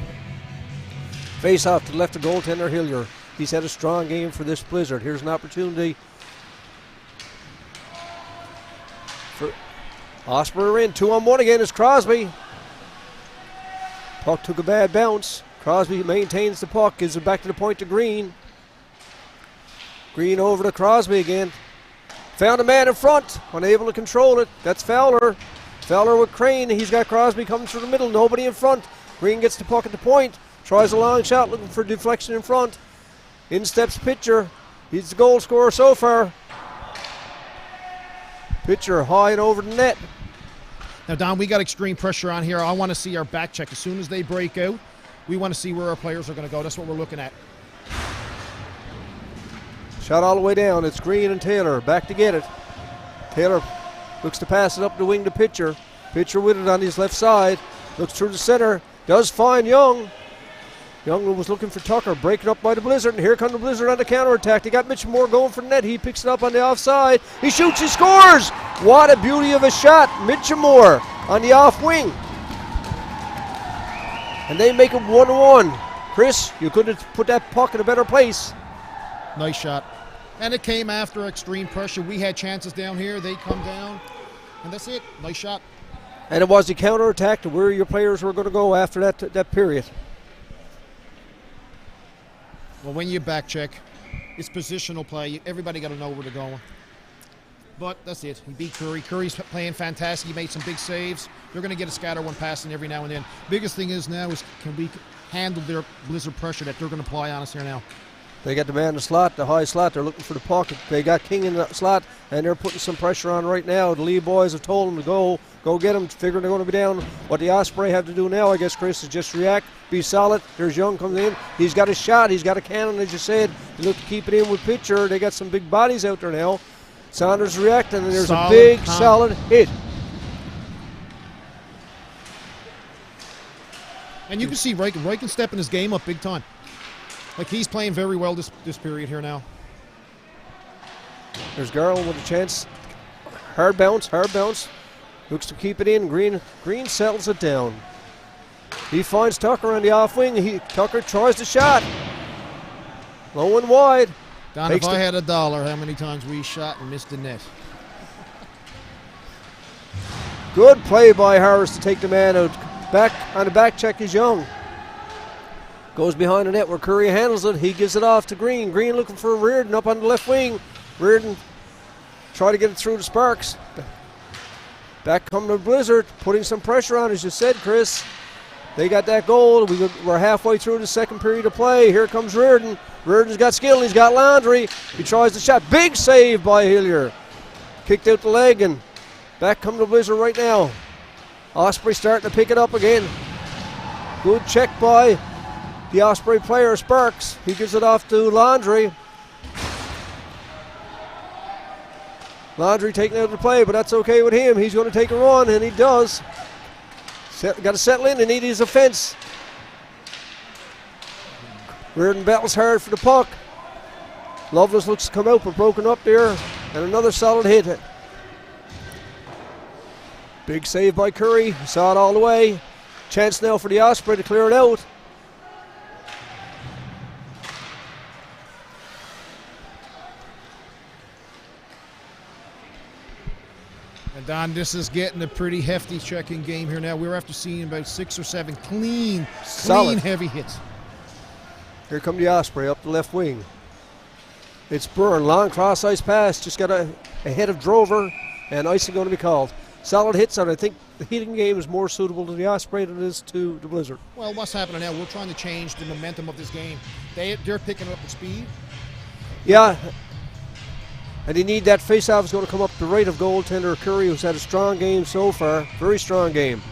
Face off to the left of goaltender Hillier. He's had a strong game for this Blizzard. Here's an opportunity for Osprey in. 2-on-1 again is Crosby. Puck took a bad bounce. Crosby maintains the puck, gives it back to the point to Green. Green over to Crosby again. Found a man in front, unable to control it. That's Fowler. Fowler with Crane. He's got Crosby coming through the middle, nobody in front. Green gets the puck at the point, tries a long shot, looking for deflection in front. In steps Pitcher. He's the goal scorer so far. Pitcher high and over the net. Now, Don, we got extreme pressure on here. I want to see our back check. As soon as they break out, we want to see where our players are going to go. That's what we're looking at. Shot all the way down. It's Green and Taylor. Back to get it. Taylor looks to pass it up the wing to Pitcher. Pitcher with it on his left side. Looks through the center. Does find Young. Young was looking for Tucker. Breaking up by the Blizzard. And here comes the Blizzard on the counterattack. They got Mitch Moore going for the net. He picks it up on the offside. He shoots. He scores. What a beauty of a shot. Mitch Moore on the off wing. And they make it 1-1. Chris, you could have put that puck in a better place. Nice shot. And it came after extreme pressure. We had chances down here. They come down. And that's it. Nice shot. And it was the counterattack to where your players were going to go after that period. Well, when you back check, it's positional play. Everybody got to know where they're going. But that's it. He beat Curry. Curry's playing fantastic. He made some big saves. They're going to get a scatter one passing every now and then. Biggest thing is now is can we handle their Blizzard pressure that they're going to apply on us here now. They got the man in the slot, the high slot. They're looking for the puck. They got King in the slot, and they're putting some pressure on right now. The Lee boys have told them to go get them, figuring they're going to be down. What the Osprey have to do now, I guess, Chris, is just react, be solid. There's Young comes in. He's got a shot. He's got a cannon, as you said. They look to keep it in with Pitcher. They got some big bodies out there now. Saunders reacting, and there's a big, solid hit. And you can see Riken stepping his game up big time. Like, he's playing very well this period here now. There's Garland with a chance. Hard bounce. Looks to keep it in. Green settles it down. He finds Tucker on the off wing. Tucker tries the shot. Low and wide. Don, if I had $1, how many times we shot and missed the net? Good play by Harris to take the man out. Back on the back check is Young. Goes behind the net where Curry handles it. He gives it off to Green. Green looking for Reardon up on the left wing. Reardon try to get it through to Sparks. Back come the Blizzard, putting some pressure on, as you said, Chris. They got that goal. We're halfway through the second period of play. Here comes Reardon. Reardon's got skill. He's got Landry. He tries the shot. Big save by Hillier. Kicked out the leg, and back come the Blizzard right now. Osprey starting to pick it up again. Good check by the Osprey player, Sparks. He gives it off to Landry. Landry taking out the play, but that's okay with him. He's going to take a run, and he does. Got to settle in and need his offense. Reardon battles hard for the puck. Lovelace looks to come out, but broken up there. And another solid hit. Big save by Curry. He saw it all the way. Chance now for the Osprey to clear it out. And Don, this is getting a pretty hefty checking game here now. We're after seeing about 6 or 7 clean heavy hits. Here come the Osprey up the left wing. It's Byrne, long cross ice pass, just got ahead of Drover, and icing going to be called. Solid hits, and I think the heating game is more suitable to the Osprey than it is to the Blizzard. Well, what's happening now? We're trying to change the momentum of this game. They're picking up the speed. Yeah, and they need that face-off is going to come up the right of goaltender Curry, who's had a strong game so far, very strong game.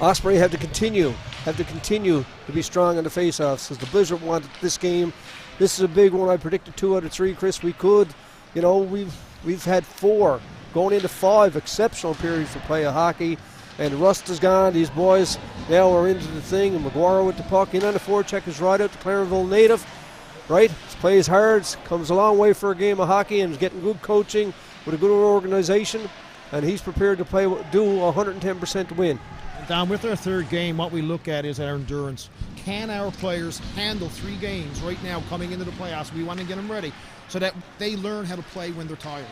Osprey have to continue to be strong on the face-offs, because the Blizzard wanted this game. This is a big one. I predicted 2 out of 3, Chris. We could, we've had 4 going into 5 exceptional periods for play of hockey, and rust is gone. These boys now are into the thing, and McGuire with the puck in on the forecheck is right out to Clarenville native. Right, plays hard, comes a long way for a game of hockey, and is getting good coaching with a good organization, and he's prepared to do 110% to win. Don, with our third game, what we look at is our endurance. Can our players handle 3 games right now coming into the playoffs? We want to get them ready so that they learn how to play when they're tired.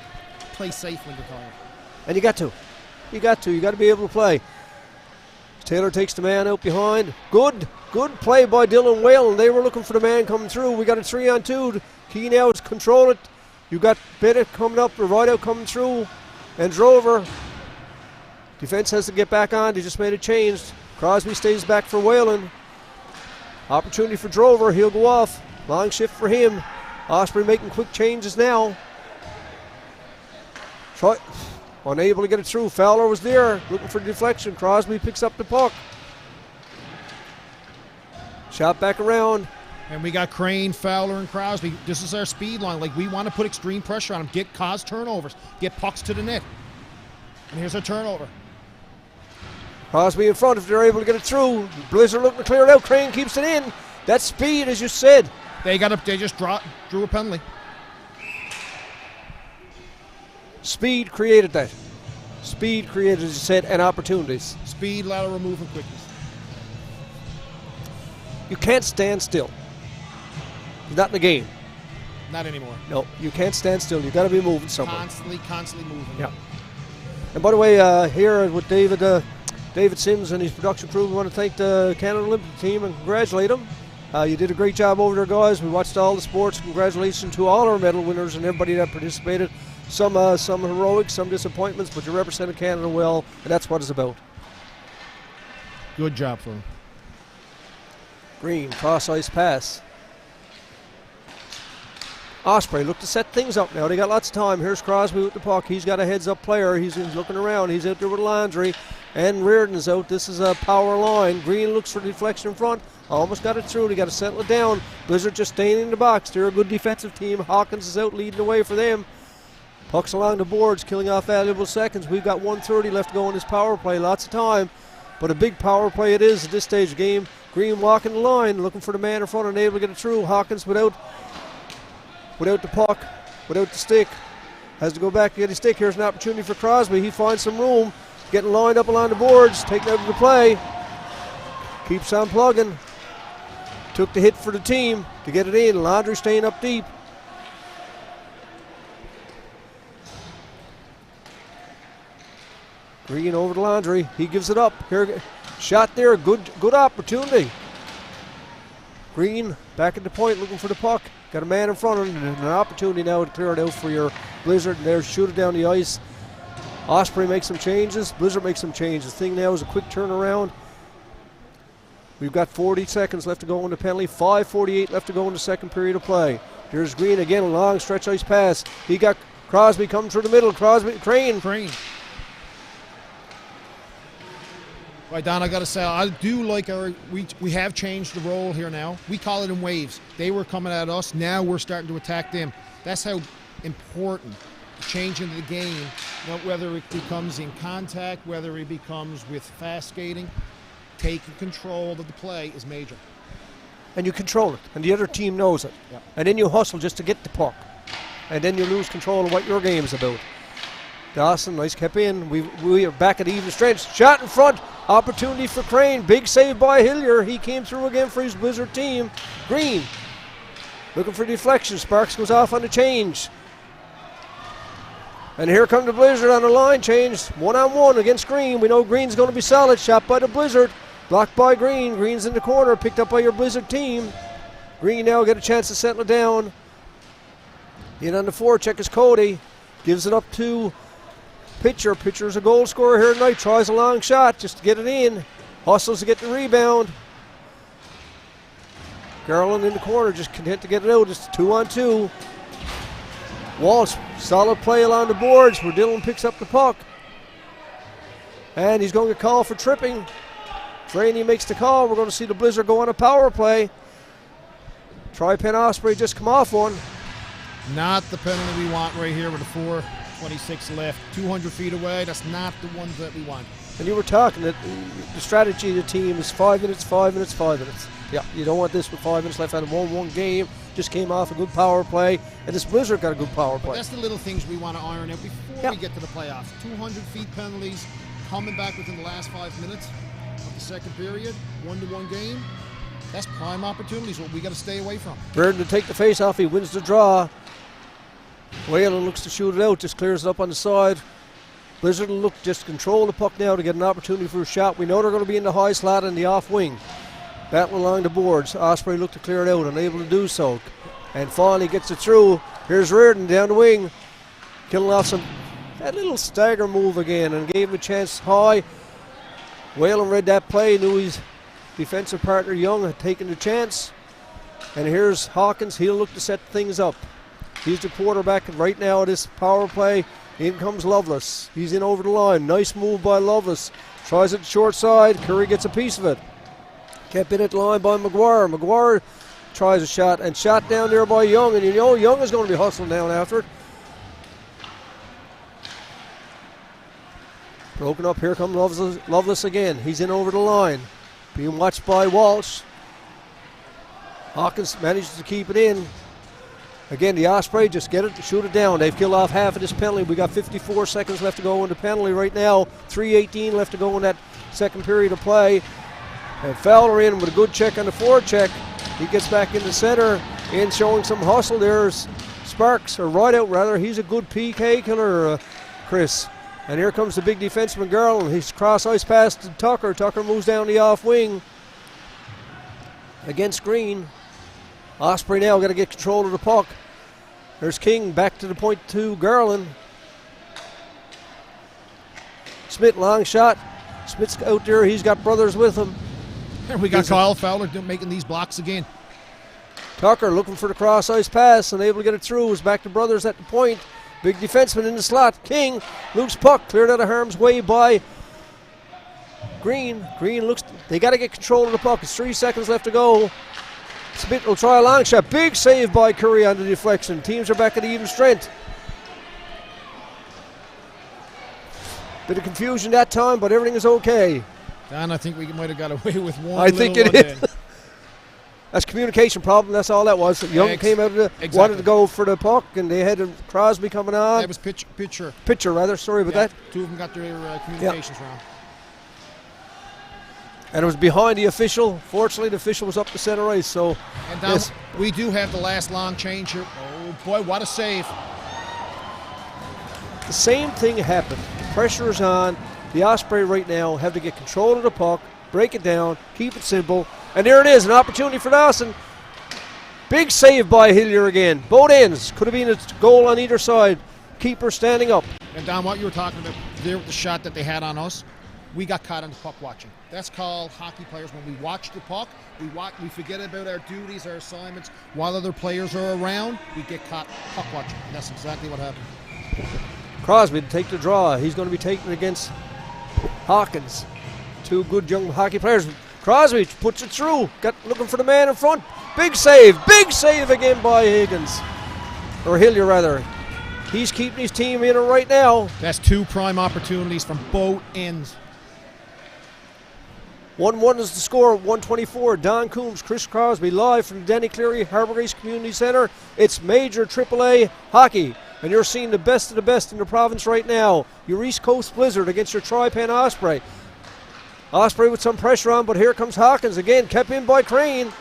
Play safe when they're tired. And you got to be able to play. Taylor takes the man out behind. Good play by Dylan Whalen. They were looking for the man coming through. We got a 3-on-2. Key now is control it. You got Bennett coming up, the right out coming through, and Drover. Defense has to get back on. They just made a change. Crosby stays back for Whalen. Opportunity for Drover. He'll go off. Long shift for him. Osprey making quick changes now. Unable to get it through. Fowler was there looking for deflection. Crosby picks up the puck. Shot back around. And we got Crane, Fowler, and Crosby. This is our speed line. Like, we want to put extreme pressure on them. Cause turnovers. Get pucks to the net. And here's a turnover. Crosby in front if they're able to get it through. Blizzard looking to clear it out. Crane keeps it in. That's speed, as you said. They just drew a penalty. Speed created that. Speed created, as you said, and opportunities. Speed, lateral move, and quickness. You can't stand still. Not in the game. Not anymore. No, you can't stand still. You got to be moving somewhere. Constantly moving. Yeah. And by the way, here with David Sims and his production crew, we want to thank the Canada Olympic team and congratulate them. You did a great job over there, guys. We watched all the sports. Congratulations to all our medal winners and everybody that participated. Some heroic, some disappointments, but you represented Canada well, and that's what it's about. Good job for him. Green, cross-ice pass. Osprey look to set things up now. They got lots of time. Here's Crosby with the puck. He's got a heads-up player. He's looking around. He's out there with Landry. And Reardon's out. This is a power line. Green looks for deflection in front. Almost got it through. They got to settle it down. Blizzard just staying in the box. They're a good defensive team. Hawkins is out leading the way for them. Pucks along the boards, killing off valuable seconds. We've got 1:30 left to go in this power play. Lots of time. But a big power play it is at this stage of the game. Green walking the line, looking for the man in front and able to get it through. Hawkins without the puck, without the stick. Has to go back to get his stick. Here's an opportunity for Crosby. He finds some room. Getting lined up along the boards. Taking out of the play. Keeps on plugging. Took the hit for the team to get it in. Laundrie staying up deep. Green over to Laundrie. He gives it up. Here, shot there. Good opportunity. Green back at the point looking for the puck. Got a man in front of him and an opportunity now to clear it out for your Blizzard. And there's shoot it down the ice. Osprey makes some changes. Blizzard makes some changes. The thing now is a quick turnaround. We've got 40 seconds left to go in the penalty. 5:48 left to go in the second period of play. There's Green again, a long stretch ice pass. He got Crosby coming through the middle. Crane. Right, Don, I got to say, I do like we have changed the role here now. We call it in waves. They were coming at us. Now we're starting to attack them. That's how important the change into the game, whether it becomes in contact, whether it becomes with fast skating, taking control of the play is major. And you control it, and the other team knows it. Yep. And then you hustle just to get the puck. And then you lose control of what your game is about. Dawson, nice kept in. We are back at even strength. Shot in front. Opportunity for Crane. Big save by Hillier. He came through again for his Blizzard team. Green looking for deflection. Sparks goes off on the change. And here come the Blizzard on the line change. 1-on-1 against Green. We know Green's going to be solid. Shot by the Blizzard. Blocked by Green. Green's in the corner. Picked up by your Blizzard team. Green now get a chance to settle it down. In on the forecheck is Cody. Gives it up to Pitcher. Pitcher's a goal scorer here tonight. Tries a long shot just to get it in. Hustles to get the rebound. Garland in the corner, just content to get it out. It's 2-on-2. Walsh, solid play along the boards where Dillon picks up the puck. And he's going to call for tripping. Franey makes the call. We're going to see the Blizzard go on a power play. Tripen Osprey just come off one. Not the penalty we want right here with the 4:26 left. 200 feet away. That's not the ones that we want. And you were talking that the strategy of the team is 5 minutes, 5 minutes, 5 minutes. Yeah, you don't want this with 5 minutes left on a 1-1 game. Just came off a good power play, and this Blizzard got a good power play. But that's the little things we want to iron out before we get to the playoffs. 200 feet penalties coming back within the last 5 minutes of the second period. 1-1 game. That's prime opportunities. What we got to stay away from. Burden to take the face off. He wins the draw. Whalen looks to shoot it out. Just clears it up on the side. Blizzard will look just control the puck now to get an opportunity for a shot. We know they're going to be in the high slot and the off wing. Battle along the boards. Osprey looked to clear it out, unable to do so. And finally gets it through. Here's Reardon down the wing. Killing off that little stagger move again and gave him a chance high. Whalen read that play, knew his defensive partner Young had taken the chance. And here's Hawkins. He'll look to set things up. He's the quarterback right now at this power play. In comes Lovelace. He's in over the line. Nice move by Lovelace. Tries it short side. Curry gets a piece of it. Kept in at the line by McGuire. McGuire tries a shot and shot down there by Young. And you know Young is going to be hustling down after it. Broken up. Here comes Lovelace again. He's in over the line. Being watched by Walsh. Hawkins manages to keep it in. Again, the Osprey just get it, shoot it down. They've killed off half of this penalty. We got 54 seconds left to go in the penalty right now. 3:18 left to go in that second period of play. And Fowler in with a good check on the forecheck. He gets back in the center and showing some hustle. There's Sparks, or Rideout rather. He's a good PK killer, Chris. And here comes the big defenseman Garland. He's cross ice pass to Tucker. Tucker moves down the off wing against Green. Osprey now got to get control of the puck. There's King back to the point to Garland. Smith, long shot. Smith's out there. He's got brothers with him. And we got Kyle Fowler making these blocks again. Tucker looking for the cross ice pass, unable to get it through. Is back to brothers at the point. Big defenseman in the slot. King, loose puck, cleared out of harm's way by Green. Green looks, they got to get control of the puck. It's 3 seconds left to go. Smith will try a long shot. Big save by Curry on the deflection. Teams are back at even strength. Bit of confusion that time, but everything is okay. Don, I think we might have got away with one. I think it is. That's communication problem. That's all that was. Young came out of wanted to go for the puck, and they had Crosby coming on. That was pitcher. Pitcher, rather. Sorry about that. Two of them got their communications wrong. And it was behind the official. Fortunately, the official was up the center ice. So, and Don, we do have the last long change here. Oh boy, what a save! The same thing happened. Pressure is on. The Osprey right now have to get control of the puck, break it down, keep it simple. And there it is, an opportunity for Dawson. Big save by Hillier again. Both ends. Could have been a goal on either side. Keeper standing up. And Don, what you were talking about there with the shot that they had on us, we got caught on the puck watching. That's called hockey players. When we watch the puck, we forget about our duties, our assignments. While other players are around, we get caught puck watching. And that's exactly what happened. Crosby to take the draw. He's going to be taken against Hawkins. Two good young hockey players. Crosby puts it through. Looking for the man in front. Big save again by Higgins. Or Hillier, rather. He's keeping his team in it right now. That's two prime opportunities from both ends. 1-1 is the score. 124. Don Coombs, Chris Crosby, live from the Denny Cleary Harbour East Community Centre. It's major AAA hockey. And you're seeing the best of the best in the province right now. Your East Coast Blizzard against your Tripen Osprey. Osprey with some pressure on, but here comes Hawkins again, kept in by Crane.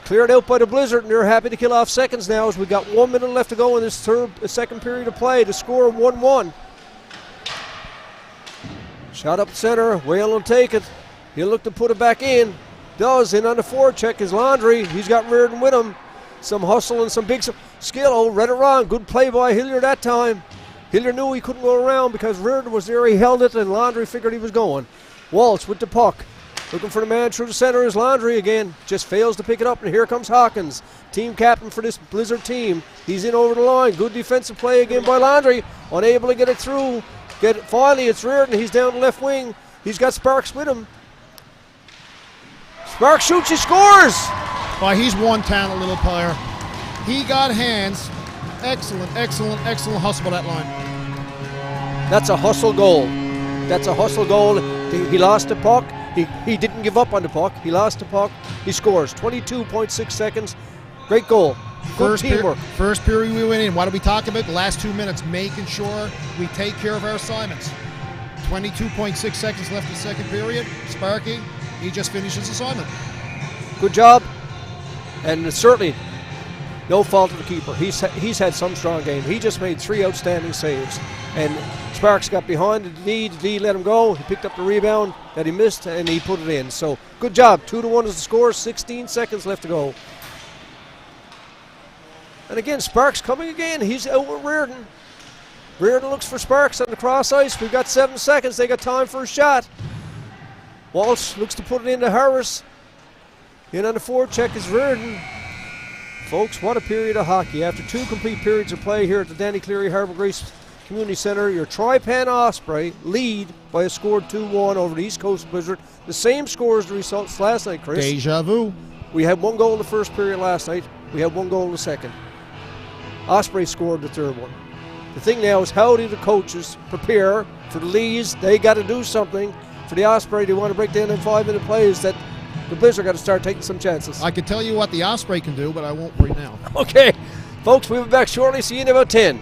Cleared out by the Blizzard, and they're happy to kill off seconds now as we got 1 minute left to go in this second period of play. The score 1-1. Shot up center, Whale will take it. He'll look to put it back in. Does, in on the forecheck is Laundry. He's got Reardon with him. Some hustle and some big skill. Oh, read it wrong. Good play by Hillier that time. Hillier knew he couldn't go around because Reardon was there. He held it, and Laundry figured he was going. Waltz with the puck. Looking for the man through the center is Laundry again. Just fails to pick it up, and here comes Hawkins. Team captain for this Blizzard team. He's in over the line. Good defensive play again by Laundry. Unable to get it through. Finally, it's Reardon. He's down the left wing. He's got Sparks with him. Sparks shoots. He scores. Oh, he's one talent little player. He got hands. Excellent hustle by that line. That's a hustle goal. That's a hustle goal. He lost the puck. He didn't give up on the puck. He lost the puck. He scores. 22.6 seconds. Great goal. Good teamwork. First period we went in. What did we talk about? The last 2 minutes, making sure we take care of our assignments. 22.6 seconds left in the second period. Sparky, he just finished his assignment. Good job. And certainly no fault of the keeper. He's had some strong game. He just made 3 outstanding saves. And Sparks got behind the D. The D let him go. He picked up the rebound that he missed, and he put it in. So good job. 2-1 is the score. 16 seconds left to go. And again, Sparks coming again. He's out with Reardon. Reardon looks for Sparks on the cross ice. We've got 7 seconds. They got time for a shot. Walsh looks to put it into Harris. In on the forecheck is Reardon. Folks, what a period of hockey. After 2 complete periods of play here at the Danny Cleary Harbour East Community Centre, your Tripen Osprey lead by a score 2-1 over the East Coast Blizzard. The same score as the results last night, Chris. Deja vu. We had 1 goal in the first period last night. We had 1 goal in the second. Osprey scored the third one. The thing now is, how do the coaches prepare for the Lees? They got to do something. For the Osprey, they want to break down in 5-minute plays that the Blizzard got to start taking some chances. I can tell you what the Osprey can do, but I won't right now. Okay. Folks, we'll be back shortly. See you in about 10.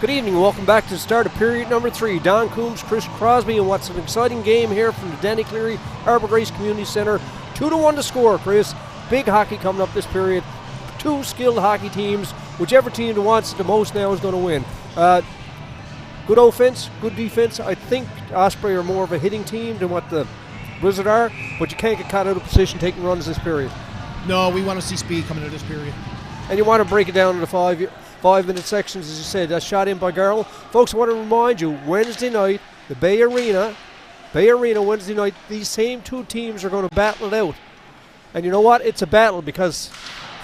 Good evening, welcome back to the start of period number 3. Don Coombs, Chris Crosby, and what's an exciting game here from the Denny Cleary Harbour Grace Community Centre. 2-1 to score, Chris. Big hockey coming up this period. 2 skilled hockey teams. Whichever team that wants it the most now is going to win. Good offense, good defense. I think Osprey are more of a hitting team than what the Blizzard are, but you can't get caught out of position taking runs this period. No, we want to see speed coming into this period. And you want to break it down into 5-minute sections, as you said. That's shot in by Garl. Folks, I want to remind you, Wednesday night, the Bay Arena Wednesday night, these same 2 teams are going to battle it out. And you know what? It's a battle because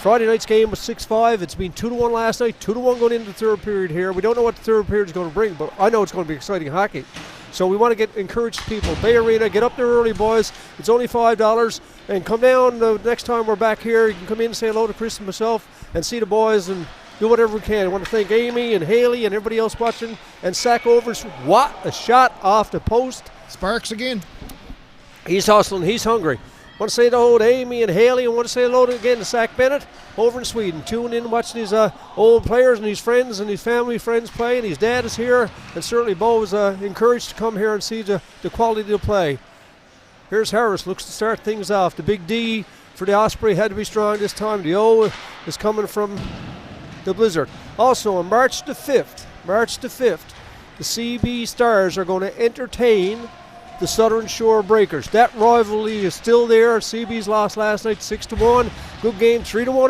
Friday night's game was 6-5. It's been 2-1 last night, 2-1 going into the third period here. We don't know what the third period is going to bring, but I know it's going to be exciting hockey. So we want to encourage people. Bay Arena, get up there early, boys. It's only $5. And come down the next time we're back here. You can come in and say hello to Chris and myself and see the boys and do whatever we can. I want to thank Amy and Haley and everybody else watching. And Sack Overs, what a shot off the post. Sparks again. He's hustling, he's hungry. I want to say hello to Amy and Haley. I want to say hello again to Zach Bennett over in Sweden. Tune in, watch these old players and his friends and his family friends play. And his dad is here. And certainly Bo was encouraged to come here and see the quality of the play. Here's Harris, looks to start things off. The big D for the Osprey had to be strong this time. The O is coming from the Blizzard. Also on March the 5th, the CB Stars are going to entertain the Southern Shore Breakers. That rivalry is still there. CB's lost last night 6-1. Good game, 3-1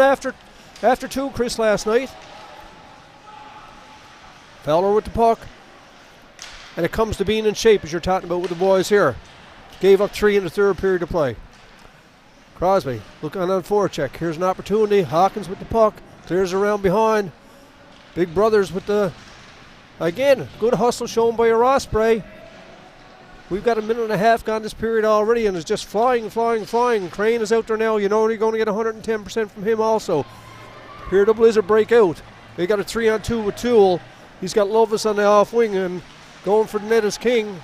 after 2, Chris, last night. Fowler with the puck. And it comes to being in shape, as you're talking about with the boys here. Gave up 3 in the third period of play. Crosby looking on a forecheck. Here's an opportunity. Hawkins with the puck. Clears around behind. Big Brothers with the, again, good hustle shown by your Osprey. We've got a minute and a half gone this period already, and it's just flying. Crane is out there now. You know you're going to get 110% from him also. Here the Blizzard break out. They got a 3-on-2 with Toole. He's got Lovis on the off wing and going for the net is King.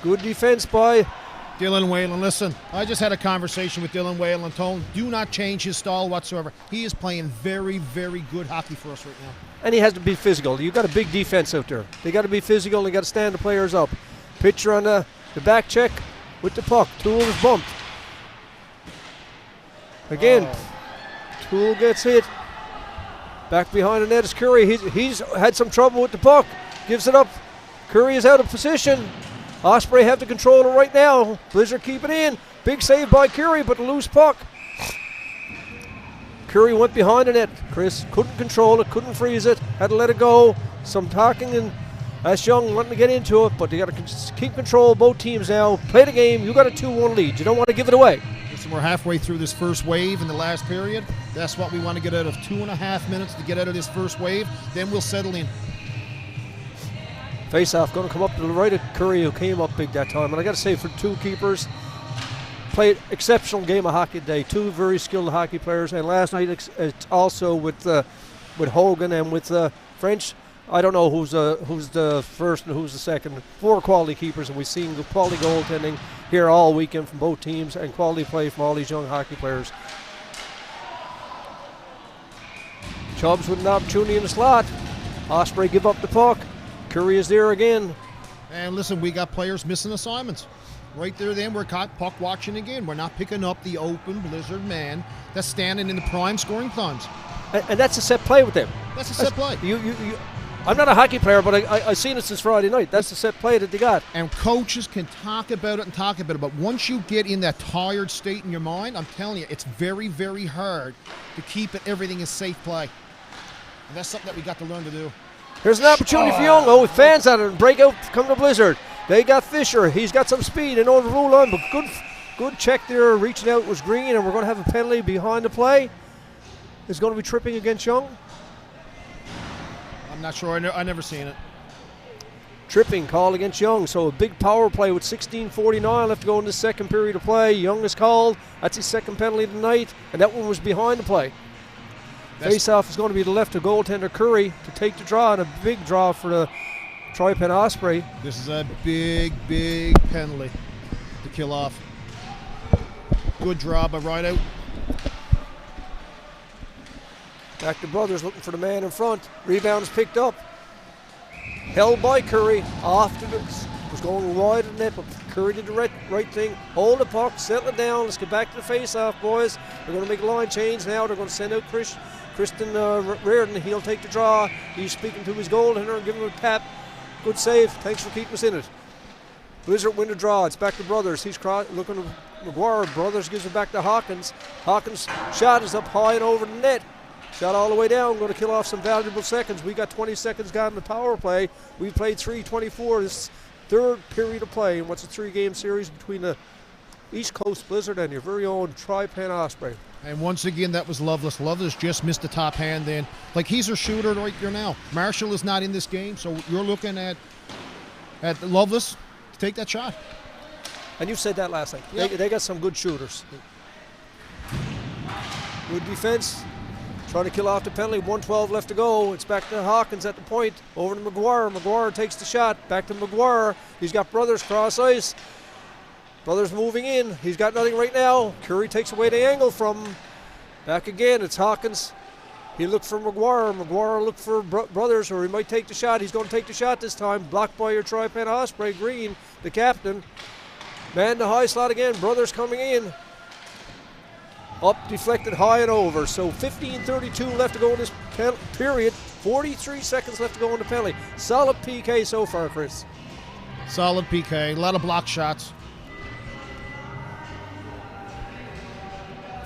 Good defense by Dylan Whalen. Listen, I just had a conversation with Dylan Whalen. Told him, do not change his style whatsoever. He is playing very, very good hockey for us right now. And he has to be physical. You've got a big defense out there. They got to be physical. They got to stand the players up. Pitcher on the back check with the puck. Toole is bumped. Again, Toole gets hit. Back behind the net is Curry. He's had some trouble with the puck. Gives it up. Curry is out of position. Osprey have to control it right now. Blizzard keep it in. Big save by Curry, but a loose puck. Curry went behind the net. Chris couldn't control it, couldn't freeze it, had to let it go. Some talking and Ash Young wanting to get into it, but they got to keep control of both teams now. Play the game. You got a 2-1 lead. You don't want to give it away. Listen, we're halfway through this first wave in the last period. That's what we want to get out of 2.5 minutes to get out of this first wave. Then we'll settle in. Face-off going to come up to the right of Curry, who came up big that time. And I got to say, for 2 keepers, played exceptional game of hockey today. 2 very skilled hockey players. And last night, it's also with Hogan and with French. I don't know who's the first and who's the second. 4 quality keepers, and we've seen the quality goaltending here all weekend from both teams and quality play from all these young hockey players. Chubbs with an opportunity in the slot. Osprey give up the puck. Curry is there again. And listen, we got players missing assignments. Right there then, we're caught puck watching again. We're not picking up the open Blizzard man that's standing in the prime scoring times. And that's a set play with them. That's a set play. I'm not a hockey player, but I've seen it since Friday night. That's the set play that they got. And coaches can talk about it, but once you get in that tired state in your mind, I'm telling you, it's very, very hard to keep it. Everything is safe play. And that's something that we got to learn to do. Here's an opportunity for Young. Oh, fans on it. Breakout come to Blizzard. They got Fisher. He's got some speed and over the rule line, but good check there. Reaching out was Green, and we're going to have a penalty behind the play. It's going to be tripping against Young. I'm not sure. I never seen it. Tripping called against Young. So a big power play with 16:49 left to go in the second period of play. Young is called. That's his second penalty tonight, and that one was behind the play. Face-off is going to be the left of goaltender Curry to take the draw, and a big draw for the Tripen Osprey. This is a big, big penalty to kill off. Good draw by Rideout. Back to Brothers looking for the man in front. Rebound is picked up. Held by Curry. Was going wide of the net, but Curry did the right thing. Hold the puck, settle it down. Let's get back to the face-off, boys. They're going to make a line change now. They're going to send out Kristen Reardon. He'll take the draw. He's speaking to his goaltender and giving him a tap. Good save. Thanks for keeping us in it. Blizzard win the draw. It's back to Brothers. He's looking at McGuire. Brothers gives it back to Hawkins. Hawkins' shot is up high and over the net. Shot all the way down. Going to kill off some valuable seconds. We got 20 seconds gone in the power play. We played 3:24. This third period of play. And what's a 3-game series between the East Coast Blizzard and your very own Tripen Osprey. And once again, that was Loveless. Loveless just missed the top hand then. Like, he's a shooter right there now. Marshall is not in this game, so you're looking at Loveless to take that shot. And you said that last night. Yep. They got some good shooters. Good defense. Trying to kill off the penalty. 1:12 left to go. It's back to Hawkins at the point. Over to McGuire. McGuire takes the shot. Back to McGuire. He's got Brothers cross ice. Brothers moving in. He's got nothing right now. Curry takes away the angle from him. Back again. It's Hawkins. He looked for McGuire. McGuire looked for Brothers, or he might take the shot. He's going to take the shot this time. Blocked by your Tripen Osprey. Green, the captain. Man to high slot again. Brothers coming in. Up, deflected, high and over. So 15:32 left to go in this period. 43 seconds left to go in the penalty. Solid PK so far, Chris. Solid PK. A lot of block shots.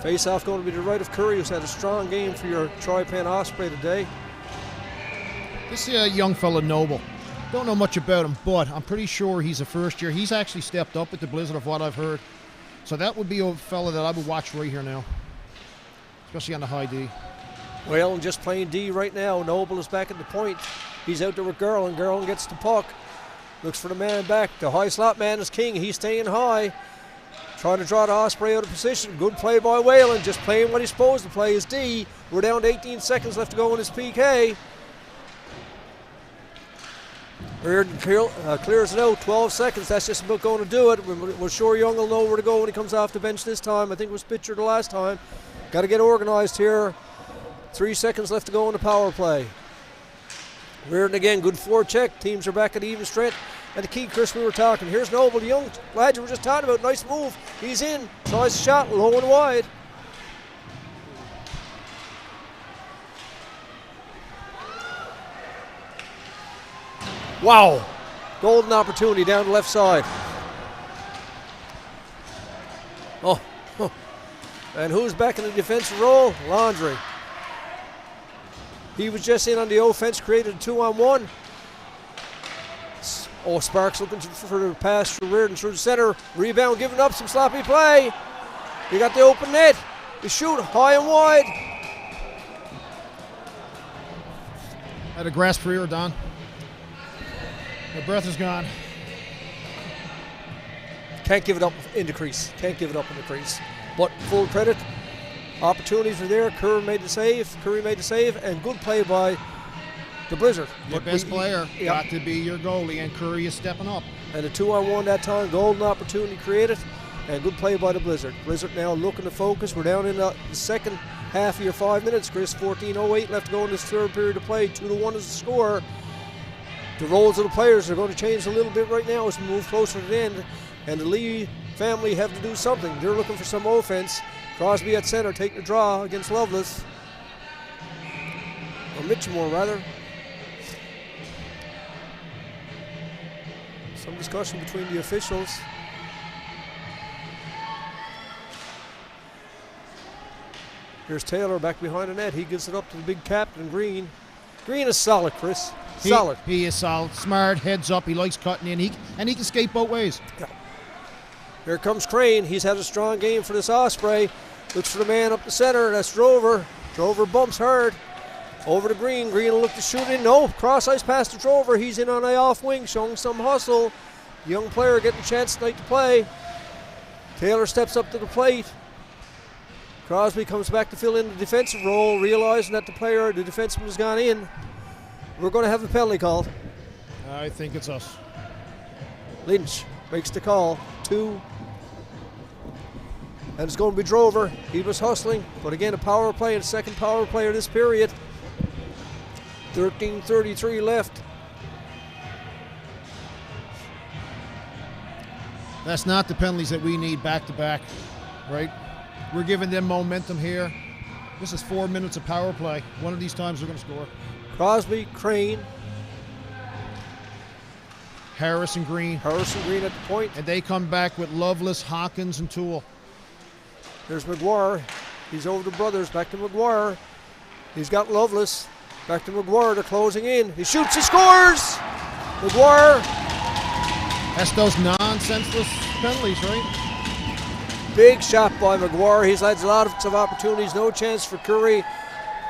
Face-off going to be to the right of Curry, who's had a strong game for your Tripen Osprey today. This young fella, Noble. Don't know much about him, but I'm pretty sure he's a first year. He's actually stepped up with the Blizzard of what I've heard. So that would be a fella that I would watch right here now, especially on the high D. Well, just playing D right now. Noble is back at the point. He's out there with Garland. Garland gets the puck. Looks for the man back. The high slot man is king. He's staying high. Trying to draw the Osprey out of position. Good play by Whalen. Just playing what he's supposed to play is D. We're down to 18 seconds left to go in this PK. Reardon clears it out. 12 seconds. That's just about going to do it. We're sure Young will know where to go when he comes off the bench this time. I think it was Pitcher the last time. Got to get organized here. 3 seconds left to go in the power play. Reardon again. Good forecheck. Teams are back at even strength. And the key, Chris, we were talking. Here's Noble, the young lad you were just talking about. Nice move. He's in. Tries a shot. Low and wide. Wow. Golden opportunity down the left side. Oh. And who's back in the defensive role? Laundry. He was just in on the offense, created a 2-on-1. Oh, Sparks looking for the pass to Reardon through the center. Rebound giving up, some sloppy play. You got the open net. You shoot high and wide. Had a grasp for you, Don. My breath is gone. Can't give it up in the crease. Can't give it up in the crease. But full credit. Opportunities are there. Curry made the save, and good play by the Blizzard. Your best player got to be your goalie, and Curry is stepping up. And a 2-on-1 that time. Golden opportunity created, and good play by the Blizzard. Blizzard now looking to focus. We're down in the second half of your 5 minutes, Chris. 14:08 left to go in this third period of play. 2-1 is the score. The roles of the players are going to change a little bit right now as we move closer to the end. And the Lee family have to do something. They're looking for some offense. Crosby at center, taking the draw against Loveless. Or Mitchmore, rather. Some discussion between the officials. Here's Taylor back behind the net. He gives it up to the big captain, Green. Green is solid, Chris. Solid. He is solid. Smart, heads up. He likes cutting in. He can skate both ways. Yeah. Here comes Crane. He's had a strong game for this Osprey. Looks for the man up the center. That's Drover. Drover bumps hard. Over to Green. Green will look to shoot in. No. Cross ice pass to Drover. He's in on the off wing, showing some hustle. Young player getting a chance tonight to play. Taylor steps up to the plate. Crosby comes back to fill in the defensive role, realizing that the defenseman has gone in. We're going to have a penalty called. I think it's us. Lynch makes the call. 2. And it's going to be Drover. He was hustling, but again, a power play, a second power play of this period. 13:33 left. That's not the penalties that we need back to back, right? We're giving them momentum here. This is 4 minutes of power play. One of these times they're going to score. Crosby, Crane. Harris and Green. Harris and Green at the point. And they come back with Loveless, Hawkins, and Toole. There's McGuire. He's over the brothers. Back to McGuire. He's got Loveless. Back to McGuire. They're closing in. He shoots. He scores! McGuire. That's those nonsenseless penalties, right? Big shot by McGuire. He's had lots of opportunities. No chance for Curry.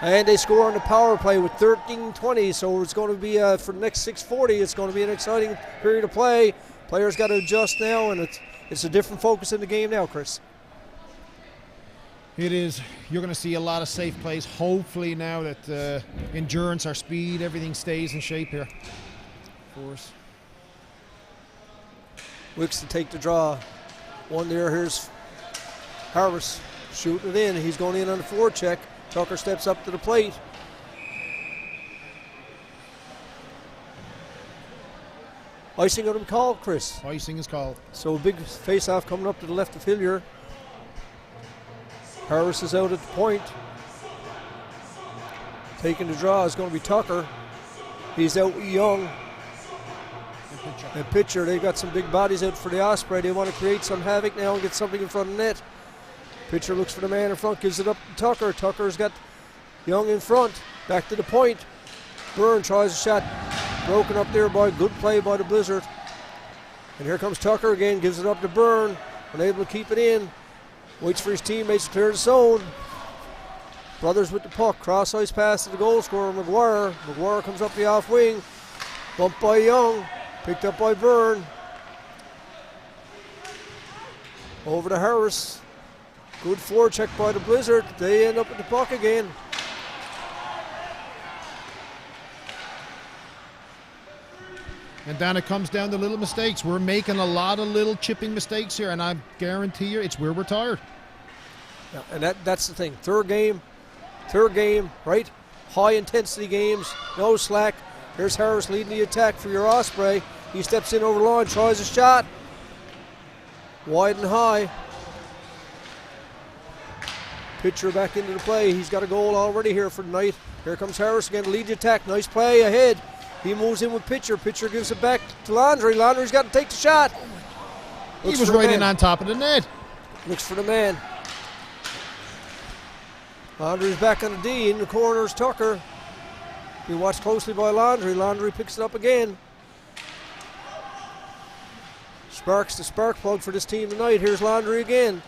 And they score on the power play with 13:20. So it's going to be, for the next 6:40, it's going to be an exciting period of play. Players got to adjust now, and it's a different focus in the game now, Chris. It is. You're going to see a lot of safe plays. Hopefully now that endurance, our speed, everything stays in shape here for us. Wicks to take the draw. One there. Here's Harris shooting it in. He's going in on the forecheck. Tucker steps up to the plate. Icing going to be called, Chris. Icing is called. So a big face-off coming up to the left of Hillier. Harris is out at the point. Taking the draw is going to be Tucker. He's out with Young. And Pitcher, they've got some big bodies out for the Osprey. They want to create some havoc now and get something in front of the net. Pitcher looks for the man in front, gives it up to Tucker. Tucker's got Young in front. Back to the point. Byrne tries a shot. Broken up there by good play by the Blizzard. And here comes Tucker again, gives it up to Byrne. Unable to keep it in. Waits for his teammates to clear the zone. Brothers with the puck. Cross ice pass to the goal scorer, McGuire. McGuire comes up the off wing. Bumped by Young. Picked up by Byrne. Over to Harris. Good forecheck by the Blizzard. They end up with the puck again. And then it comes down to little mistakes. We're making a lot of little chipping mistakes here, and I guarantee you it's where we're tired. Yeah, and that's the thing. Third game, right? High intensity games, no slack. Here's Harris leading the attack for your Osprey. He steps in over the line, tries a shot. Wide and high. Pitcher back into the play. He's got a goal already here for the night. Here comes Harris again to lead the attack. Nice play ahead. He moves in with Pitcher. Pitcher gives it back to Landry. Landry's got to take the shot. He was right in on top of the net. Looks for the man. Landry's back on the D. In the corner is Tucker. He watched closely by Landry. Landry picks it up again. Sparks the spark plug for this team tonight. Here's Landry again.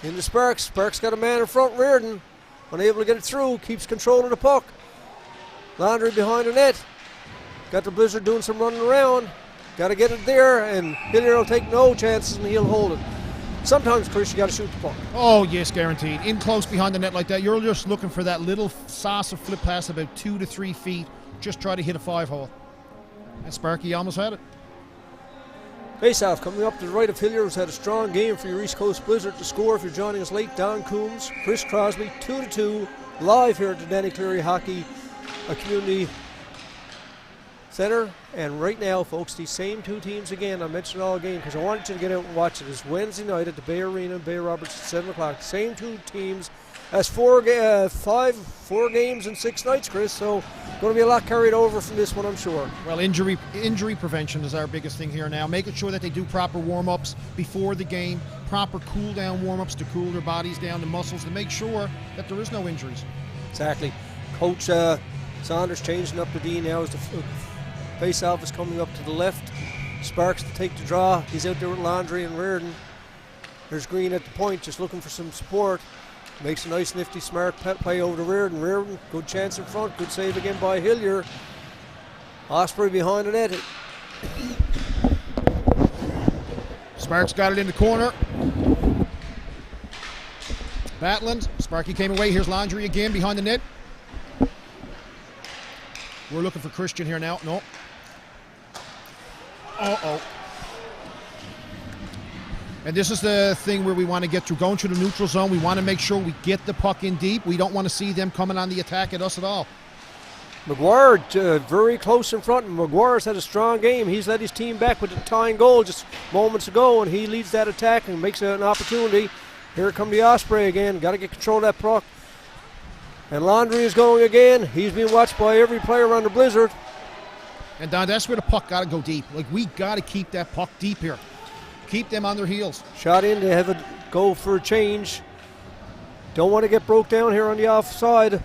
Into Sparks. Sparks got a man in front, Reardon. Unable to get it through. Keeps control of the puck. Landry behind the net. Got the Blizzard doing some running around. Got to get it there, and Hillier will take no chances, and he'll hold it. Sometimes, Chris, you got to shoot the puck. Oh, yes, guaranteed. In close behind the net like that, you're just looking for that little saucer flip pass about 2 to 3 feet. Just try to hit a 5-hole. And Sparky almost had it. Face-off coming up to the right of Hillier, who's had a strong game for your East Coast Blizzard. To score, if you're joining us late, Don Coombs, Chris Crosby, 2-2, live here at the Danny Cleary Hockey Community Center. And right now, folks, these same two teams again. I mentioned all game because I wanted you to get out and watch it. It's Wednesday night at the Bay Arena in Bay Roberts at 7 o'clock. Same two teams. That's 4 games in 6 nights, Chris. So going to be a lot carried over from this one, I'm sure. Well, injury prevention is our biggest thing here now. Making sure that they do proper warm-ups before the game, proper cool-down warm-ups to cool their bodies down, the muscles, to make sure that there is no injuries. Exactly. Coach Saunders changing up the D now as the face-off is coming up to the left. Sparks to take the draw. He's out there with Landry and Reardon. There's Green at the point, just looking for some support. Makes a nice, nifty, smart play over to Reardon. Reardon, good chance in front. Good save again by Hillier. Osprey behind the net. Sparks got it in the corner. Batland. Sparky came away. Here's Landry again behind the net. We're looking for Christian here now. No. Uh-oh. And this is the thing where we want to get through. Going through the neutral zone, we want to make sure we get the puck in deep. We don't want to see them coming on the attack at us at all. McGuire very close in front, and McGuire's had a strong game. He's led his team back with the tying goal just moments ago, and he leads that attack and makes an opportunity. Here come the Osprey again. Got to get control of that puck. And Laundry is going again. He's being watched by every player on the Blizzard. And Don, that's where the puck got to go deep. Like, we got to keep that puck deep here. Keep them on their heels. Shot in, they have a go for a change. Don't want to get broke down here on the offside.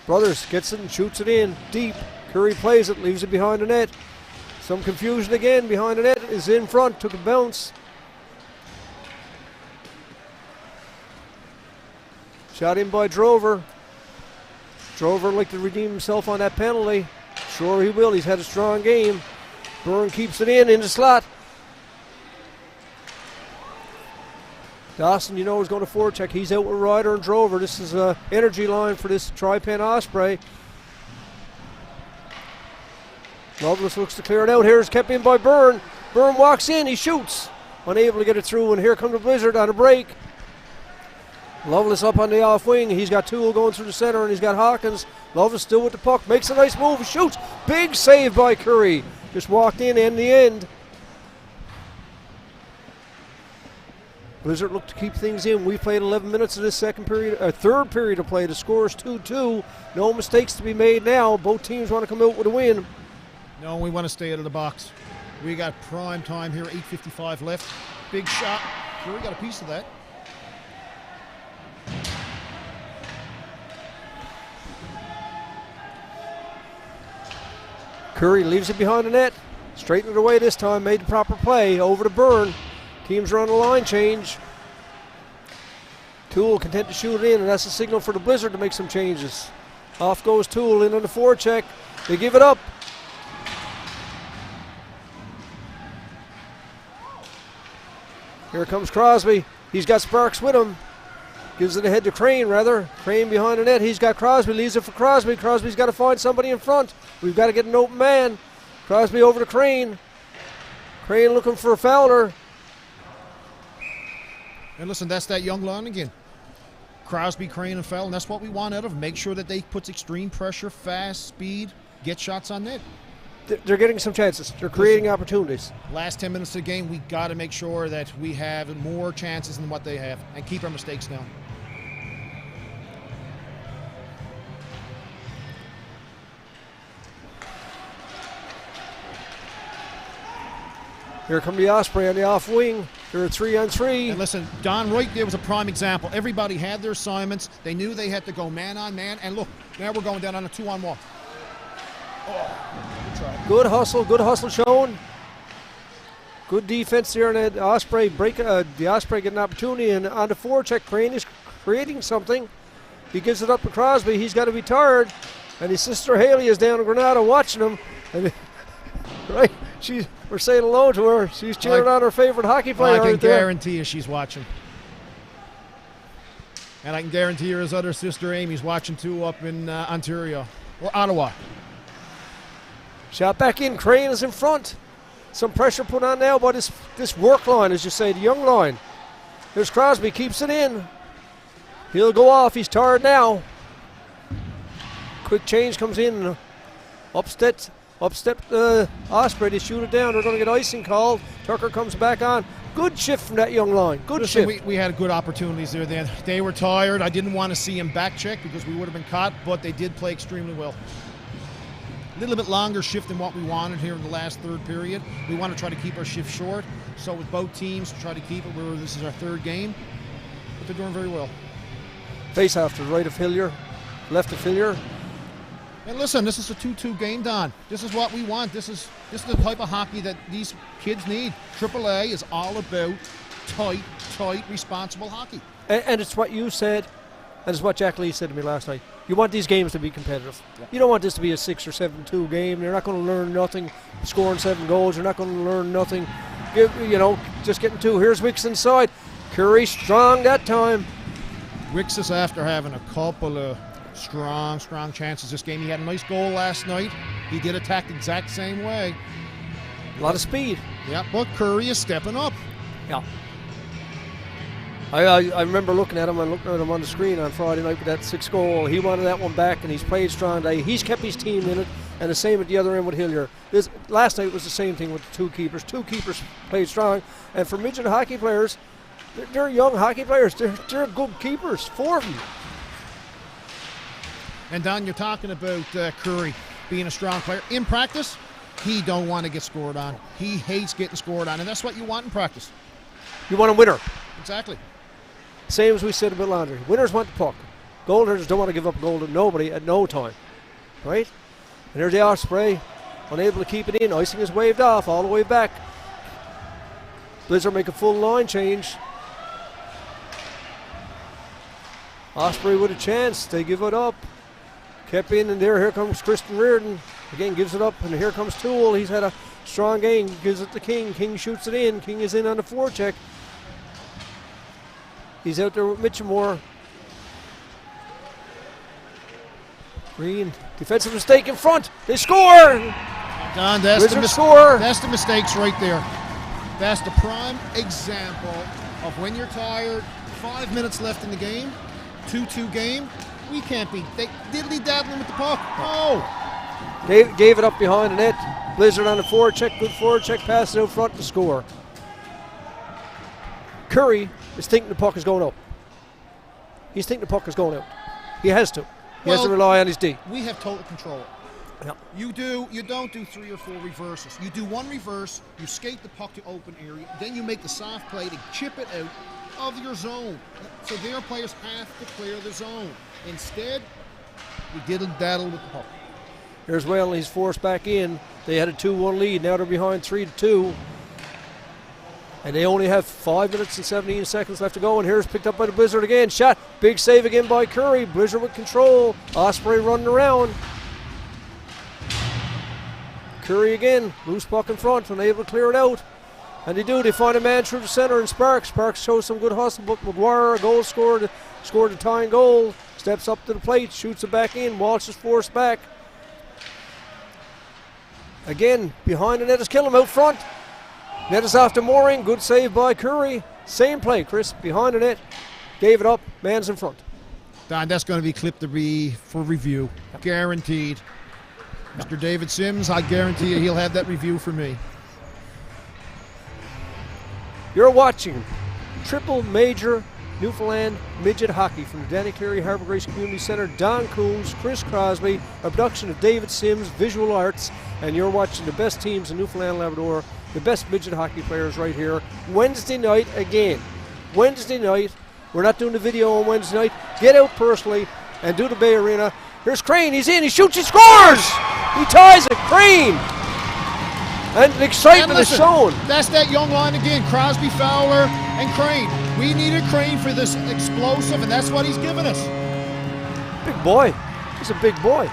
Brothers gets it and shoots it in deep. Curry plays it, leaves it behind the net. Some confusion again behind the net. Is in front, took a bounce. Shot in by Drover. Drover like to redeem himself on that penalty. Sure he will, he's had a strong game. Byrne keeps it in the slot. Dawson, you know, is going to forecheck. He's out with Ryder and Drover. This is an energy line for this Tripen Osprey. Loveless looks to clear it out. Here's kept in by Byrne. Byrne walks in, he shoots. Unable to get it through, and here comes the Blizzard on a break. Loveless up on the off wing. He's got Toole going through the center, and he's got Hawkins. Loveless still with the puck. Makes a nice move. Shoots. Big save by Curry. Just walked in the end. Blizzard looked to keep things in. We played 11 minutes of this third period of play. The score is 2-2. No mistakes to be made now. Both teams want to come out with a win. No, we want to stay out of the box. We got prime time here, 8:55 left. Big shot. Curry got a piece of that. Curry leaves it behind the net. Straightened it away this time. Made the proper play. Over to Byrne. Teams are on the line change. Toole content to shoot it in, and that's a signal for the Blizzard to make some changes. Off goes Toole in on the forecheck. They give it up. Here comes Crosby. He's got Sparks with him. Gives it ahead to Crane, rather. Crane behind the net. He's got Crosby. Leaves it for Crosby. Crosby's got to find somebody in front. We've got to get an open man. Crosby over to Crane. Crane looking for Fowler. And listen, that's that young line again. Crosby, Crane, and Fowler, and that's what we want out of them. Make sure that they put extreme pressure, fast, speed, get shots on net. They're getting some chances. They're creating opportunities. Last 10 minutes of the game, we got to make sure that we have more chances than what they have and keep our mistakes down. Here come the Osprey on the off wing. They're a 3-on-3. And listen, Don, right there was a prime example. Everybody had their assignments. They knew they had to go man on man. And look, now we're going down on a 2-on-1. Oh, good try. Good hustle shown. Good defense there, and the Osprey the Osprey get an opportunity, and on the forecheck, Crane is creating something. He gives it up to Crosby. He's got to be tired, and his sister Haley is down in Granada watching him. And right, we're saying hello to her. She's cheering on her favorite hockey player. I can guarantee you she's watching. And I can guarantee her his other sister Amy's watching too up in Ontario or Ottawa. Shot back in. Crane is in front. Some pressure put on now by this work line, as you say, the young line. There's Crosby, keeps it in. He'll go off. He's tired now. Quick change comes in. Upstep Osprey to shoot it down. They're going to get icing called. Tucker comes back on. Good shift from that young line. Good shift. We had good opportunities there then. They were tired. I didn't want to see him back check because we would have been caught, but they did play extremely well. A little bit longer shift than what we wanted here in the last third period. We want to try to keep our shift short. So with both teams, try to keep it where this is our third game. But they're doing very well. Face off to the right of Hillier. Left of Hillier. And listen, this is a 2-2 game, Don. This is what we want. This is the type of hockey that these kids need. AAA is all about tight, responsible hockey. And it's what you said, and it's what Jack Lee said to me last night. You want these games to be competitive. Yeah. You don't want this to be a 6 or 7-2 game. You're not going to learn nothing scoring 7 goals. You're not going to learn nothing, just getting 2. Here's Wicks inside. Curry strong that time. Wicks is after having a couple of strong chances this game. He had a nice goal last night. He did attack the exact same way. A lot of speed. Yeah, but Curry is stepping up. Yeah. I remember looking at him on the screen on Friday night with that 6th goal. He wanted that one back, and he's played strong today. He's kept his team in it, and the same at the other end with Hillier. Last night was the same thing with the 2 keepers. 2 keepers played strong, and for midget hockey players, they're young hockey players. They're good keepers, 4 of them. And Don, you're talking about Cleary being a strong player. In practice, he don't want to get scored on. He hates getting scored on, and that's what you want in practice. You want a winner. Exactly. Same as we said about Landry. Winners want the puck. Goaltenders don't want to give up a goal to nobody at no time. Right? And there's the Osprey, unable to keep it in. Icing is waved off all the way back. Blizzard make a full line change. Osprey with a chance. They give it up. Kept in, and here comes Kristen Reardon. Again, gives it up, and here comes Toole. He's had a strong game. Gives it to King. King shoots it in. King is in on the forecheck. He's out there with Mitchamore. Green, defensive mistake in front. They score! Don, that's the mistakes right there. That's the prime example of when you're tired, 5 minutes left in the game, 2-2 game. We can't be diddly-daddling with the puck. Oh! Gave it up behind the net. Blizzard on the forecheck. Good forecheck. Pass it out front to score. Curry is thinking the puck is going up. He's thinking the puck is going out. He has to. He has to rely on his D. We have total control. Yeah. You don't do 3 or 4 reverses. You do 1 reverse, you skate the puck to open area, then you make the soft play to chip it out of your zone. So their players have to clear the zone. Instead, we diddle-daddle with the puck. Here's Whalen. He's forced back in. They had a 2-1 lead. Now they're behind 3-2. And they only have 5 minutes and 17 seconds left to go. And here's picked up by the Blizzard again. Shot. Big save again by Curry. Blizzard with control. Osprey running around. Curry again. Loose puck in front. Unable to clear it out. And they do. They find a man through the center. And Sparks. Sparks shows some good hustle. But McGuire, a goal scored the tying goal. Steps up to the plate. Shoots it back in. Walsh is forced back. Again, behind the net is Killam out front. Net is off to Mooring. Good save by Curry. Same play, Chris. Behind the net. Gave it up. Man's in front. Don, that's going to be clipped for review. Yep. Guaranteed. Yep. Mr. David Sims, I guarantee you he'll have that review for me. You're watching Triple Major Newfoundland Midget Hockey from the Danny Cleary Harbour Grace Community Centre. Don Coons, Chris Crosby, a production of David Sims, Visual Arts, and you're watching the best teams in Newfoundland Labrador, the best midget hockey players right here. Wednesday night again. Wednesday night. We're not doing the video on Wednesday night. Get out personally and do the Bay Arena. Here's Crane. He's in. He shoots. He scores. He ties it. Crane. And the excitement is shown. That's that young line again. Crosby, Fowler, and Crane. We needed Crane for this explosive, and that's what he's given us. Big boy. He's a big boy.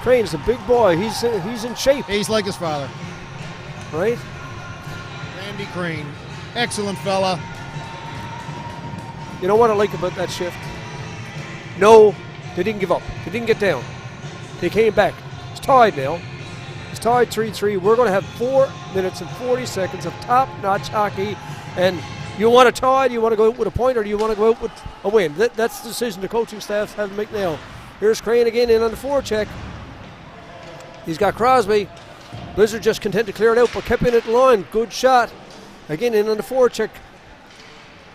Crane's a big boy. He's in shape. He's like his father. Right? Randy Crane. Excellent fella. You know what I like about that shift? No, they didn't give up. They didn't get down. They came back. It's tied now. It's tied 3-3. We're going to have 4 minutes and 40 seconds of top-notch hockey. And you want a tie? Do you want to go out with a point, or do you want to go out with a win? That's the decision the coaching staff have to make now. Here's Crane again in on the forecheck. He's got Crosby. Blizzard just content to clear it out, but kept in at the line. Good shot. Again in on the forecheck.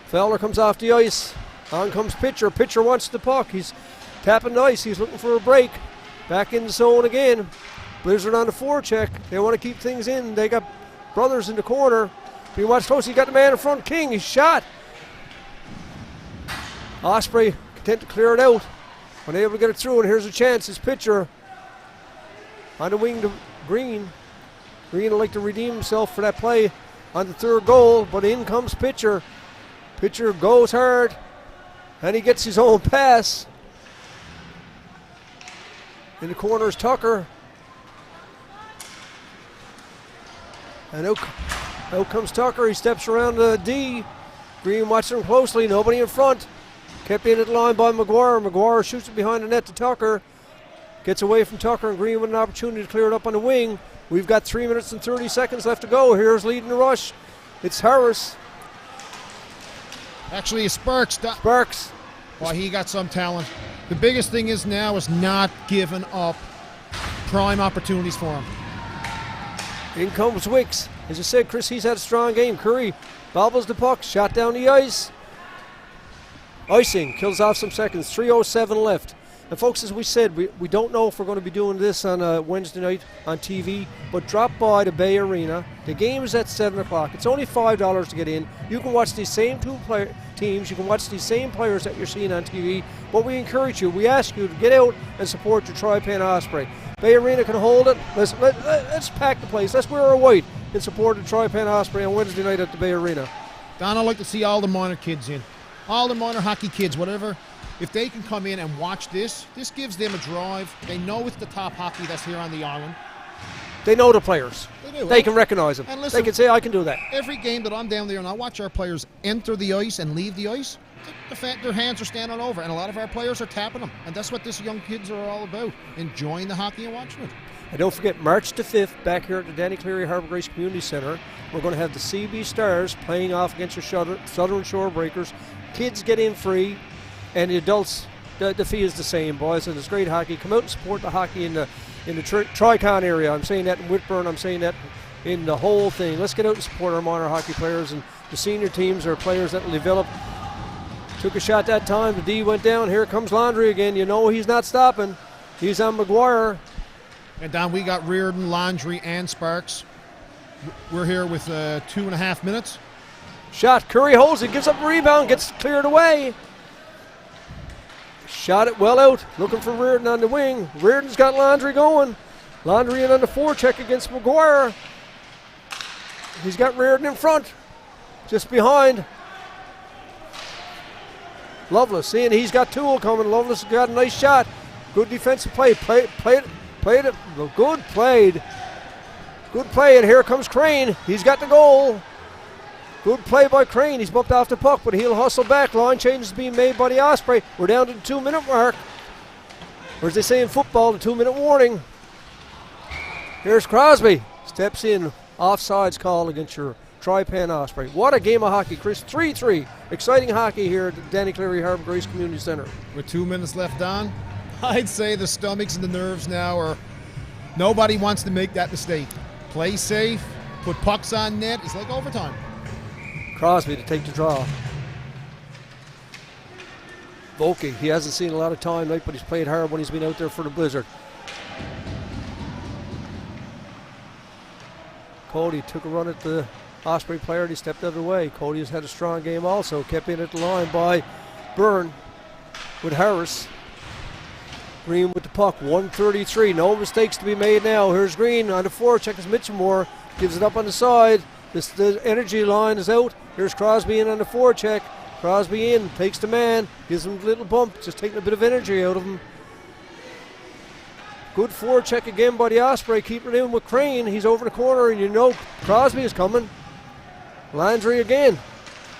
Fowler comes off the ice. On comes Pitcher. Pitcher wants the puck. He's tapping the ice. He's looking for a break. Back in the zone again. Blizzard on the forecheck. They want to keep things in. They got brothers in the corner. If you watch close, he got the man in front. King, he's shot. Osprey content to clear it out. Unable to get it through, and here's a chance. It's Pitcher on the wing to Green. Green will like to redeem himself for that play on the third goal, but in comes Pitcher. Pitcher goes hard, and he gets his own pass. In the corner is Tucker. And out comes Tucker. He steps around the D. Green watching him closely. Nobody in front. Kept in at the line by McGuire. McGuire shoots it behind the net to Tucker. Gets away from Tucker, and Green with an opportunity to clear it up on the wing. We've got 3 minutes and 30 seconds left to go. Here's leading the rush. It's Harris. Actually, it's Sparks. Sparks. Well, he got some talent. The biggest thing is now is not giving up prime opportunities for him. In comes Wicks. As I said, Chris, he's had a strong game. Curry bobbles the puck, shot down the ice. Icing, kills off some seconds. 3:07 left. And folks, as we said, we don't know if we're going to be doing this on a Wednesday night on TV, but drop by the Bay Arena. The game is at 7 o'clock. It's only $5 to get in. You can watch these same two teams. You can watch these same players that you're seeing on TV. But we encourage you, we ask you to get out and support your Tripen Osprey. Bay Arena can hold it. Let's pack the place. Let's wear our white in support of Tripen Osprey on Wednesday night at the Bay Arena. Don, I'd like to see all the minor kids in. All the minor hockey kids, whatever. If they can come in and watch this gives them a drive. They know it's the top hockey that's here on the island. They know the players. They do. They can recognize them. And listen, they can say, I can do that. Every game that I'm down there and I watch our players enter the ice and leave the ice, their hands are standing over, and a lot of our players are tapping them. And that's what this young kids are all about, enjoying the hockey and watching it. And don't forget, March the 5th, back here at the Danny Cleary Harbour Grace Community Centre, we're going to have the CB Stars playing off against the Southern Shore Breakers. Kids get in free, and the adults, the fee is the same, boys, and it's great hockey. Come out and support the hockey in the Tricon area. I'm saying that in Whitburn. I'm saying that in the whole thing. Let's get out and support our minor hockey players, and the senior teams are players that will develop. Took a shot that time. The D went down. Here comes Laundry again. You know he's not stopping. He's on McGuire. And Don, we got Reardon, Laundry, and Sparks. We're here with 2.5 minutes. Shot. Curry holds it. Gives up a rebound. Gets cleared away. Shot it well out. Looking for Reardon on the wing. Reardon's got Laundry going. Laundry in on the forecheck against McGuire. He's got Reardon in front. Just behind. Lovelace, seeing he's got Toole coming. Lovelace got a nice shot. Good defensive play. Played it. Good played. Good play, and here comes Crane. He's got the goal. Good play by Crane. He's bumped off the puck, but he'll hustle back. Line change is being made by the Osprey. We're down to the 2-minute mark. Or as they say in football, the 2-minute warning. Here's Crosby. Steps in. Offsides call against your Tripen Osprey. What a game of hockey, Chris. 3-3. Exciting hockey here at the Danny Cleary Harbour Grace Community Centre. With 2 minutes left on, I'd say the stomachs and the nerves now are, nobody wants to make that mistake. Play safe, put pucks on net. It's like overtime. Crosby to take the draw. Volke, he hasn't seen a lot of time tonight, but he's played hard when he's been out there for the Blizzard. Cody took a run at the Osprey player and he stepped out of the way. Cody has had a strong game also. Kept in at the line by Byrne with Harris. Green with the puck. 1:33. No mistakes to be made now. Here's Green on the forecheck as Mitchelmore gives it up on the side. The energy line is out. Here's Crosby in on the forecheck. Crosby in, takes the man, gives him a little bump, just taking a bit of energy out of him. Good forecheck again by the Osprey, keeping it in with Crane. He's over the corner, and you know Crosby is coming. Landry again,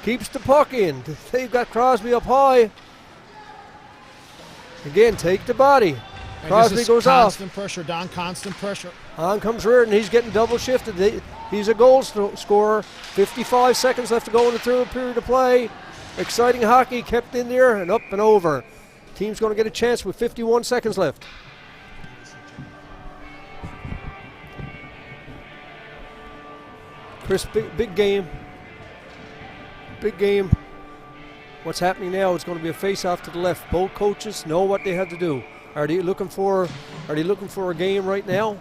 keeps the puck in. They've got Crosby up high. Again, take the body. Crosby goes off. Constant pressure, Don, constant pressure. On comes Reardon. He's getting double shifted. He's a goal scorer. 55 seconds left to go in the third period of play. Exciting hockey kept in there and up and over. Team's going to get a chance with 51 seconds left. Chris, big game. Big game. What's happening now is going to be a face-off to the left. Both coaches know what they have to do. Are they looking for a game right now?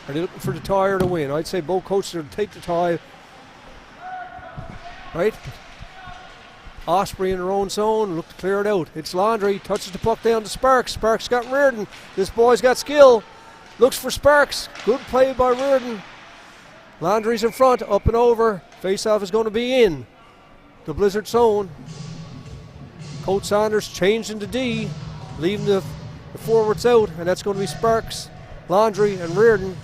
Are they looking for the tie or the win? I'd say both coaches are to take the tie. Right? Osprey in their own zone, look to clear it out. It's Laundry, touches the puck down to Sparks. Sparks got Reardon. This boy's got skill. Looks for Sparks. Good play by Reardon. Laundry's in front, up and over. Face-off is going to be in the Blizzard zone. Coach Saunders changing to D, leaving the forwards out, and that's going to be Sparks, Laundry, and Reardon.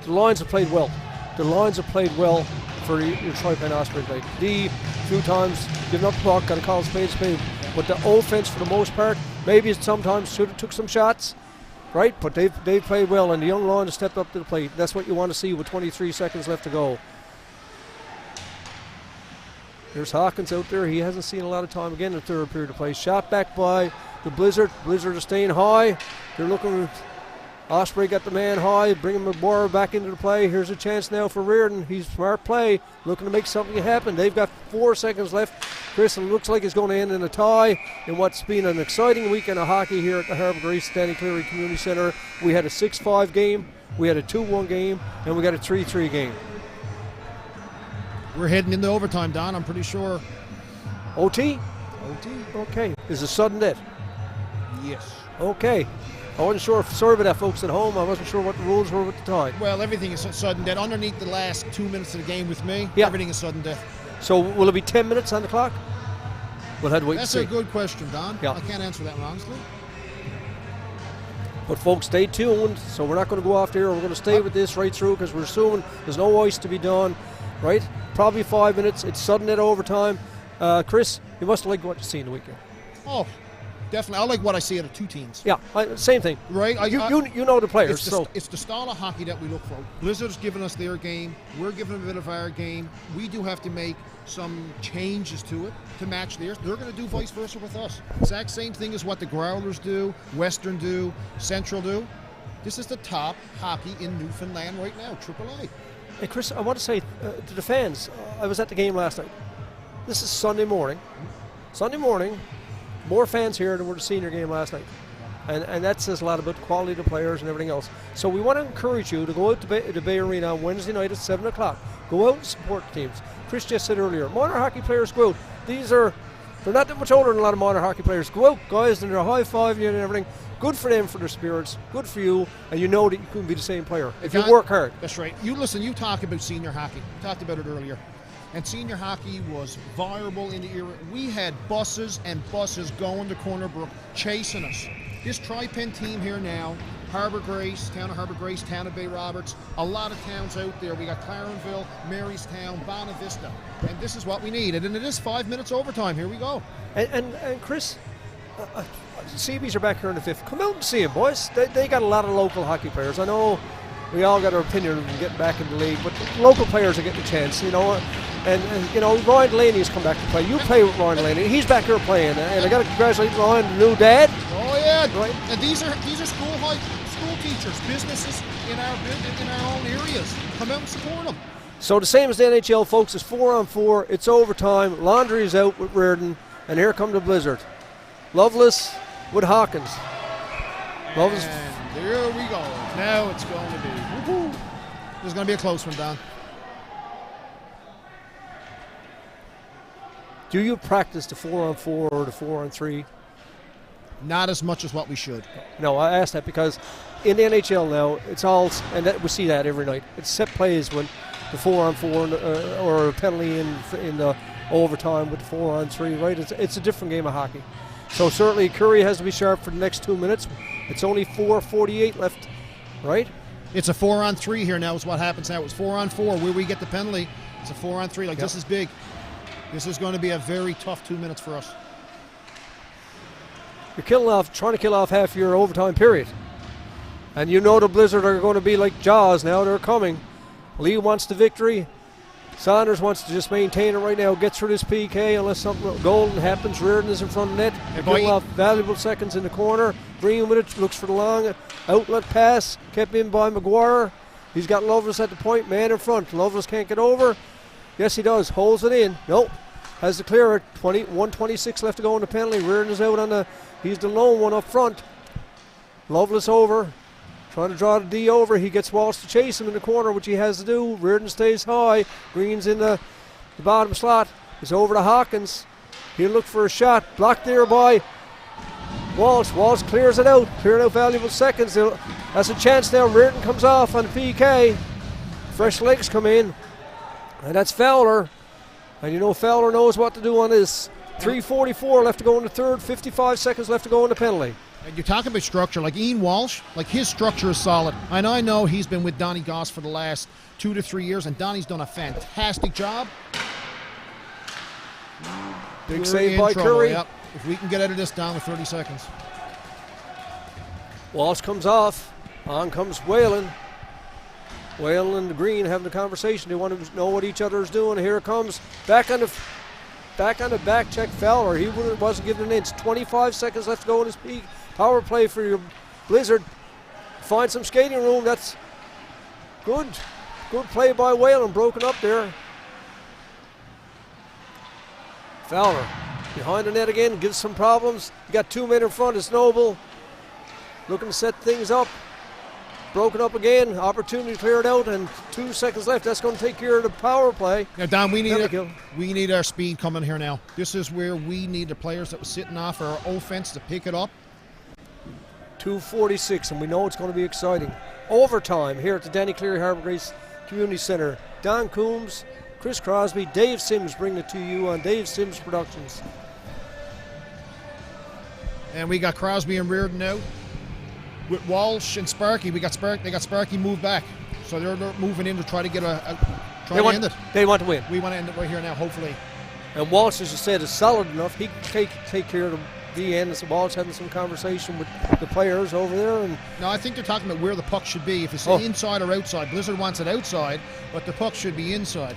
The lines have played well. The lines have played well for your Tripen Osprey tonight. D, a few times, giving up the puck, got to call spade. But the offense, for the most part, maybe it sometimes should have took some shots. right? But they've played well, and the young line has stepped up to the plate. That's what you want to see with 23 seconds left to go. There's Hawkins out there. He hasn't seen a lot of time again in the third period of play. Shot back by the Blizzard. Blizzard is staying high. They're looking. Osprey got the man high, bringing McGuire back into the play. Here's a chance now for Reardon. He's smart play, looking to make something happen. They've got 4 seconds left. Chris, and looks like it's going to end in a tie in what's been an exciting weekend of hockey here at the Harbour Grace Stanley Cleary Community Centre. We had a 6-5 game, we had a 2-1 game, and we got a 3-3 game. We're heading into overtime, Don, I'm pretty sure. OT? OT. Okay. Is it sudden death? Yes. Okay. I wasn't sure. Sorry about that, folks at home. I wasn't sure what the rules were with the tie. Well, everything is sudden death. Underneath the last 2 minutes of the game with me, everything is sudden death. So will it be 10 minutes on the clock? We'll have to wait and see. That's a good question, Don. Yeah. I can't answer that one, honestly. But folks, stay tuned. So we're not going to go off there. We're going to stay with this right through because we're assuming there's no ice to be done, right? Probably 5 minutes. It's sudden death overtime. Chris, you must have liked what you see in the weekend. Oh, definitely. I like what I see out of 2 teams. Yeah, same thing. Right? You know the players. It's the style of hockey that we look for. Blizzard's giving us their game. We're giving them a bit of our game. We do have to make some changes to it to match theirs. They're going to do vice versa with us. Exact same thing as what the Growlers do, Western do, Central do. This is the top hockey in Newfoundland right now, AAA. Hey, Chris, I want to say to the fans, I was at the game last night. This is Sunday morning. Sunday morning, more fans here than were the senior game last night. And that says a lot about the quality of the players and everything else. So we want to encourage you to go out to the Bay Arena on Wednesday night at 7 o'clock. Go out and support the teams. Chris just said earlier, minor hockey players go out. They're not that much older than a lot of minor hockey players. Go out, guys, and they're high-fiving you and everything. Good for them, for their spirits. Good for you. And you know that you couldn't be the same player if you work hard. That's right. You talk about senior hockey. You talked about it earlier. And senior hockey was viable in the era. We had buses and buses going to Corner Brook chasing us. This Tripen team here now, Harbour Grace, town of Harbour Grace, town of Bay Roberts, a lot of towns out there. We got Clarenville, Marystown, Bonavista. And this is what we need. And it is 5 minutes overtime. Here we go. And Chris, CBs are back here in the 5th. Come out and see them, boys. They got a lot of local hockey players. I know we all got our opinion of them getting back in the league, but local players are getting a chance, you know. And you know, Ryan Delaney's come back to play. You play with Ryan Delaney. He's back here playing. And I got to congratulate Ryan, the new dad. Oh, yeah. Right. And these are school teachers, businesses in our own areas. Come out and support them. So the same as the NHL, folks. It's 4-on-4. It's overtime. Laundry is out with Reardon. And here come the Blizzard. Loveless with Hawkins. Loveless. And there we go. Now it's going to be. Woo-hoo. There's going to be a close one, Don. Do you practice the 4-on-4 or the 4-on-3? Not as much as what we should. No, I asked that because in the NHL now, it's all, and we see that every night. It's set plays when the 4-on-4 or a penalty in the overtime with the 4-on-3, right? It's a different game of hockey. So certainly Curry has to be sharp for the next 2 minutes. It's only 4:48 left, right? It's a 4-on-3 here now is what happens now. It's 4-on-4 where we get the penalty. It's a 4-on-3. This is big. This is going to be a very tough 2 minutes for us. You're trying to kill off half your overtime period. And you know the Blizzard are going to be like Jaws now. They're coming. Lee wants the victory. Saunders wants to just maintain it right now. Get through this PK unless something golden happens. Reardon is in front of the net. Killing off valuable seconds in the corner. Green with it. Looks for the long outlet pass. Kept in by McGuire. He's got Loveless at the point. Man in front. Loveless can't get over. Yes, he does. Holds it in. Nope. Has to clear it. 1:26 left to go in the penalty. Reardon is out on the. He's the lone one up front. Loveless over. Trying to draw the D over. He gets Walsh to chase him in the corner, which he has to do. Reardon stays high. Green's in the bottom slot. He's over to Hawkins. He'll look for a shot. Blocked there by Walsh. Walsh clears it out. Clearing out valuable seconds. That's a chance now. Reardon comes off on the PK. Fresh legs come in. And that's Fowler. And you know Fowler knows what to do on this. 3:44 left to go in the third. 55 seconds left to go in the penalty. And you're talking about structure. Like Ian Walsh, like his structure is solid. And I know he's been with Donnie Goss for the last 2 to 3 years, and Donnie's done a fantastic job. Big save by Curry. Yep. If we can get out of this down with 30 seconds. Walsh comes off. On comes Whalen. Whalen and Green having a conversation. They want to know what each other is doing. Here it comes. Back on the back check Fowler. He wasn't given an inch. 25 seconds left to go in his peak. Power play for your Blizzard. Find some skating room. That's good. Good play by Whalen. Broken up there. Fowler behind the net again. Gives some problems. You got 2 men in front. It's Noble. Looking to set things up. Broken up again. Opportunity cleared out, and 2 seconds left. That's going to take care of the power play. Now, Don, we need our speed coming here now. This is where we need the players that were sitting off our offense to pick it up. 2:46, and we know it's going to be exciting. Overtime here at the Danny Cleary Harbour Grace Community Centre. Don Coombs, Chris Crosby, Dave Sims bring it to you on Dave Sims Productions. And we got Crosby and Reardon out. With Walsh and Sparky, they got Sparky moved back. So they're moving in to try to get end it. They want to win. We want to end it right here now, hopefully. And Walsh, as you said, is solid enough. He can take care of the end. So Walsh having some conversation with the players over there. And no, I think they're talking about where the puck should be. If it's inside or outside. Blizzard wants it outside, but the puck should be inside.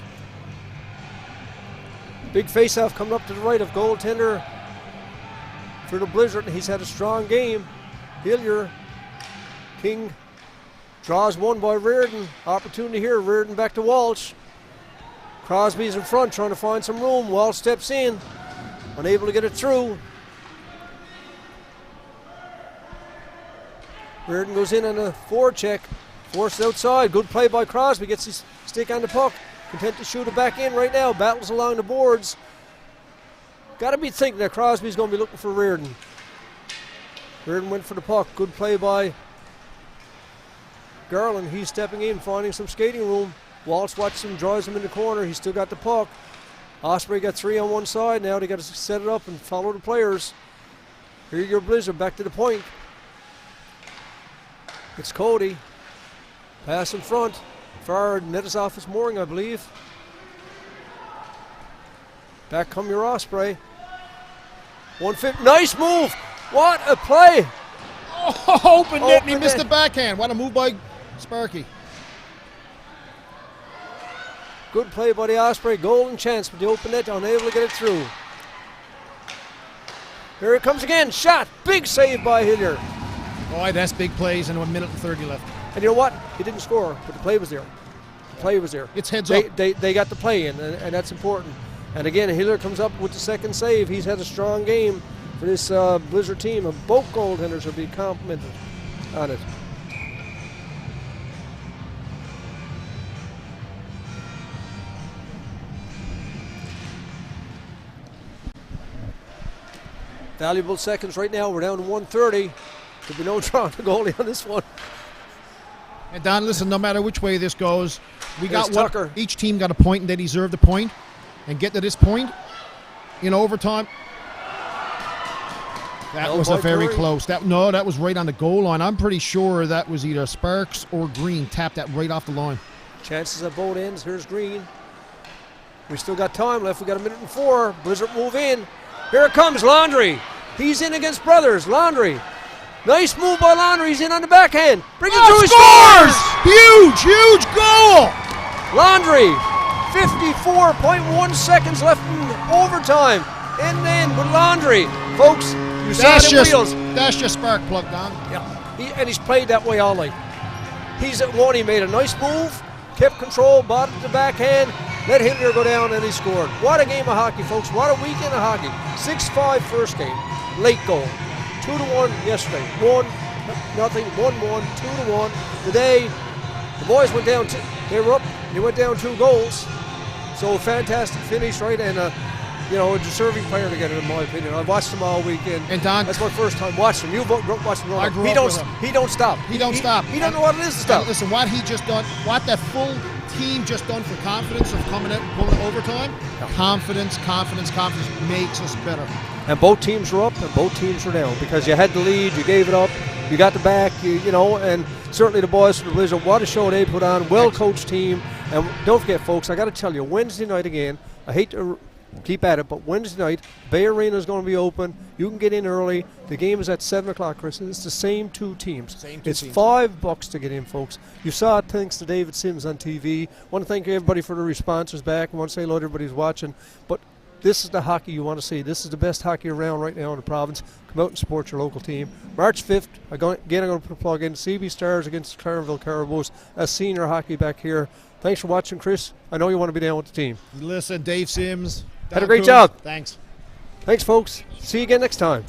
Big face-off coming up to the right of goaltender for the Blizzard. He's had a strong game. Hillier. King draws one by Reardon. Opportunity here. Reardon back to Walsh. Crosby's in front trying to find some room. Walsh steps in. Unable to get it through. Reardon goes in on a forecheck. Forced outside. Good play by Crosby. Gets his stick on the puck. Content to shoot it back in right now. Battles along the boards. Got to be thinking that Crosby's going to be looking for Reardon. Reardon went for the puck. Good play by Garland. He's stepping in, finding some skating room. Walsh watches him, drives him in the corner. He's still got the puck. Osprey got 3 on one side. Now they got to set it up and follow the players. Here your Blizzard back to the point. It's Cody. Pass in front. Far net is off his mooring, I believe. Back come your Osprey. 150. Nice move. What a play. Oh, open net, and he missed the backhand. What a move by Sparky. Good play by the Osprey. Golden chance with the open net. Unable to get it through. Here it comes again. Shot. Big save by Hillier. Boy, that's big plays and 1 minute and 30 left. And you know what? He didn't score, but the play was there. The play was there. It's heads up. They got the play in, and that's important. And again, Hillier comes up with the second save. He's had a strong game for this Blizzard team, and both goaltenders will be complimented on it. Valuable seconds right now. We're down to 1:30. There'll be no drawing the goalie on this one. And Don, listen, no matter which way this goes, Tucker. Each team got a point, and they deserved a point. And get to this point in overtime. That was a very close. That was right on the goal line. I'm pretty sure that was either Sparks or Green tapped that right off the line. Chances at both ends. Here's Green. We still got time left. We got 1 minute and 4. Blizzard move in. Here it comes, Laundry. He's in against Brothers. Laundry. Nice move by Laundry. He's in on the backhand. Bring it through. He scores! Huge goal! Laundry. 54.1 seconds left in overtime. And then with Laundry. Folks, you saw the wheels. That's your spark plug, Don. Yeah. And he's played that way all night. He's at one. He made a nice move. Kept control. Bottom to the backhand. Let Hillier go down, and he scored. What a game of hockey, folks. What a weekend of hockey. 6-5 first game. Late goal. 2-1 yesterday. 1-0, 1-1, 2-1. Today, the boys went down. They were up. They went down 2 goals. So fantastic finish, right? And a deserving player to get it, in my opinion. I've watched him all weekend. And Don, that's my first time watching him. You watched him. I grew up with him. He don't stop. He don't stop. He don't know what it is to stop. Listen, what he just done, what that full team just done for confidence of coming out and pulling overtime. Yeah. Confidence makes us better. And both teams were up and both teams were down because you had the lead, you gave it up, you got the back, and certainly the boys from the Blizzard, what a show they put on. Well-coached team. And don't forget, folks, I got to tell you, Wednesday night again, I hate to keep at it. But Wednesday night, Bay Arena is going to be open. You can get in early. The game is at 7 o'clock, Chris. It's the same two teams. It's $5 to get in, folks. You saw it thanks to David Sims on TV. Want to thank everybody for the responses back. I want to say hello to everybody who's watching. But this is the hockey you want to see. This is the best hockey around right now in the province. Come out and support your local team. March 5th, I'm going to put a plug in. CB Stars against Clarenville Caraboos as senior hockey back here. Thanks for watching, Chris. I know you want to be down with the team. Listen, Dave Sims. Had a great job. Thanks. Thanks, folks. See you again next time.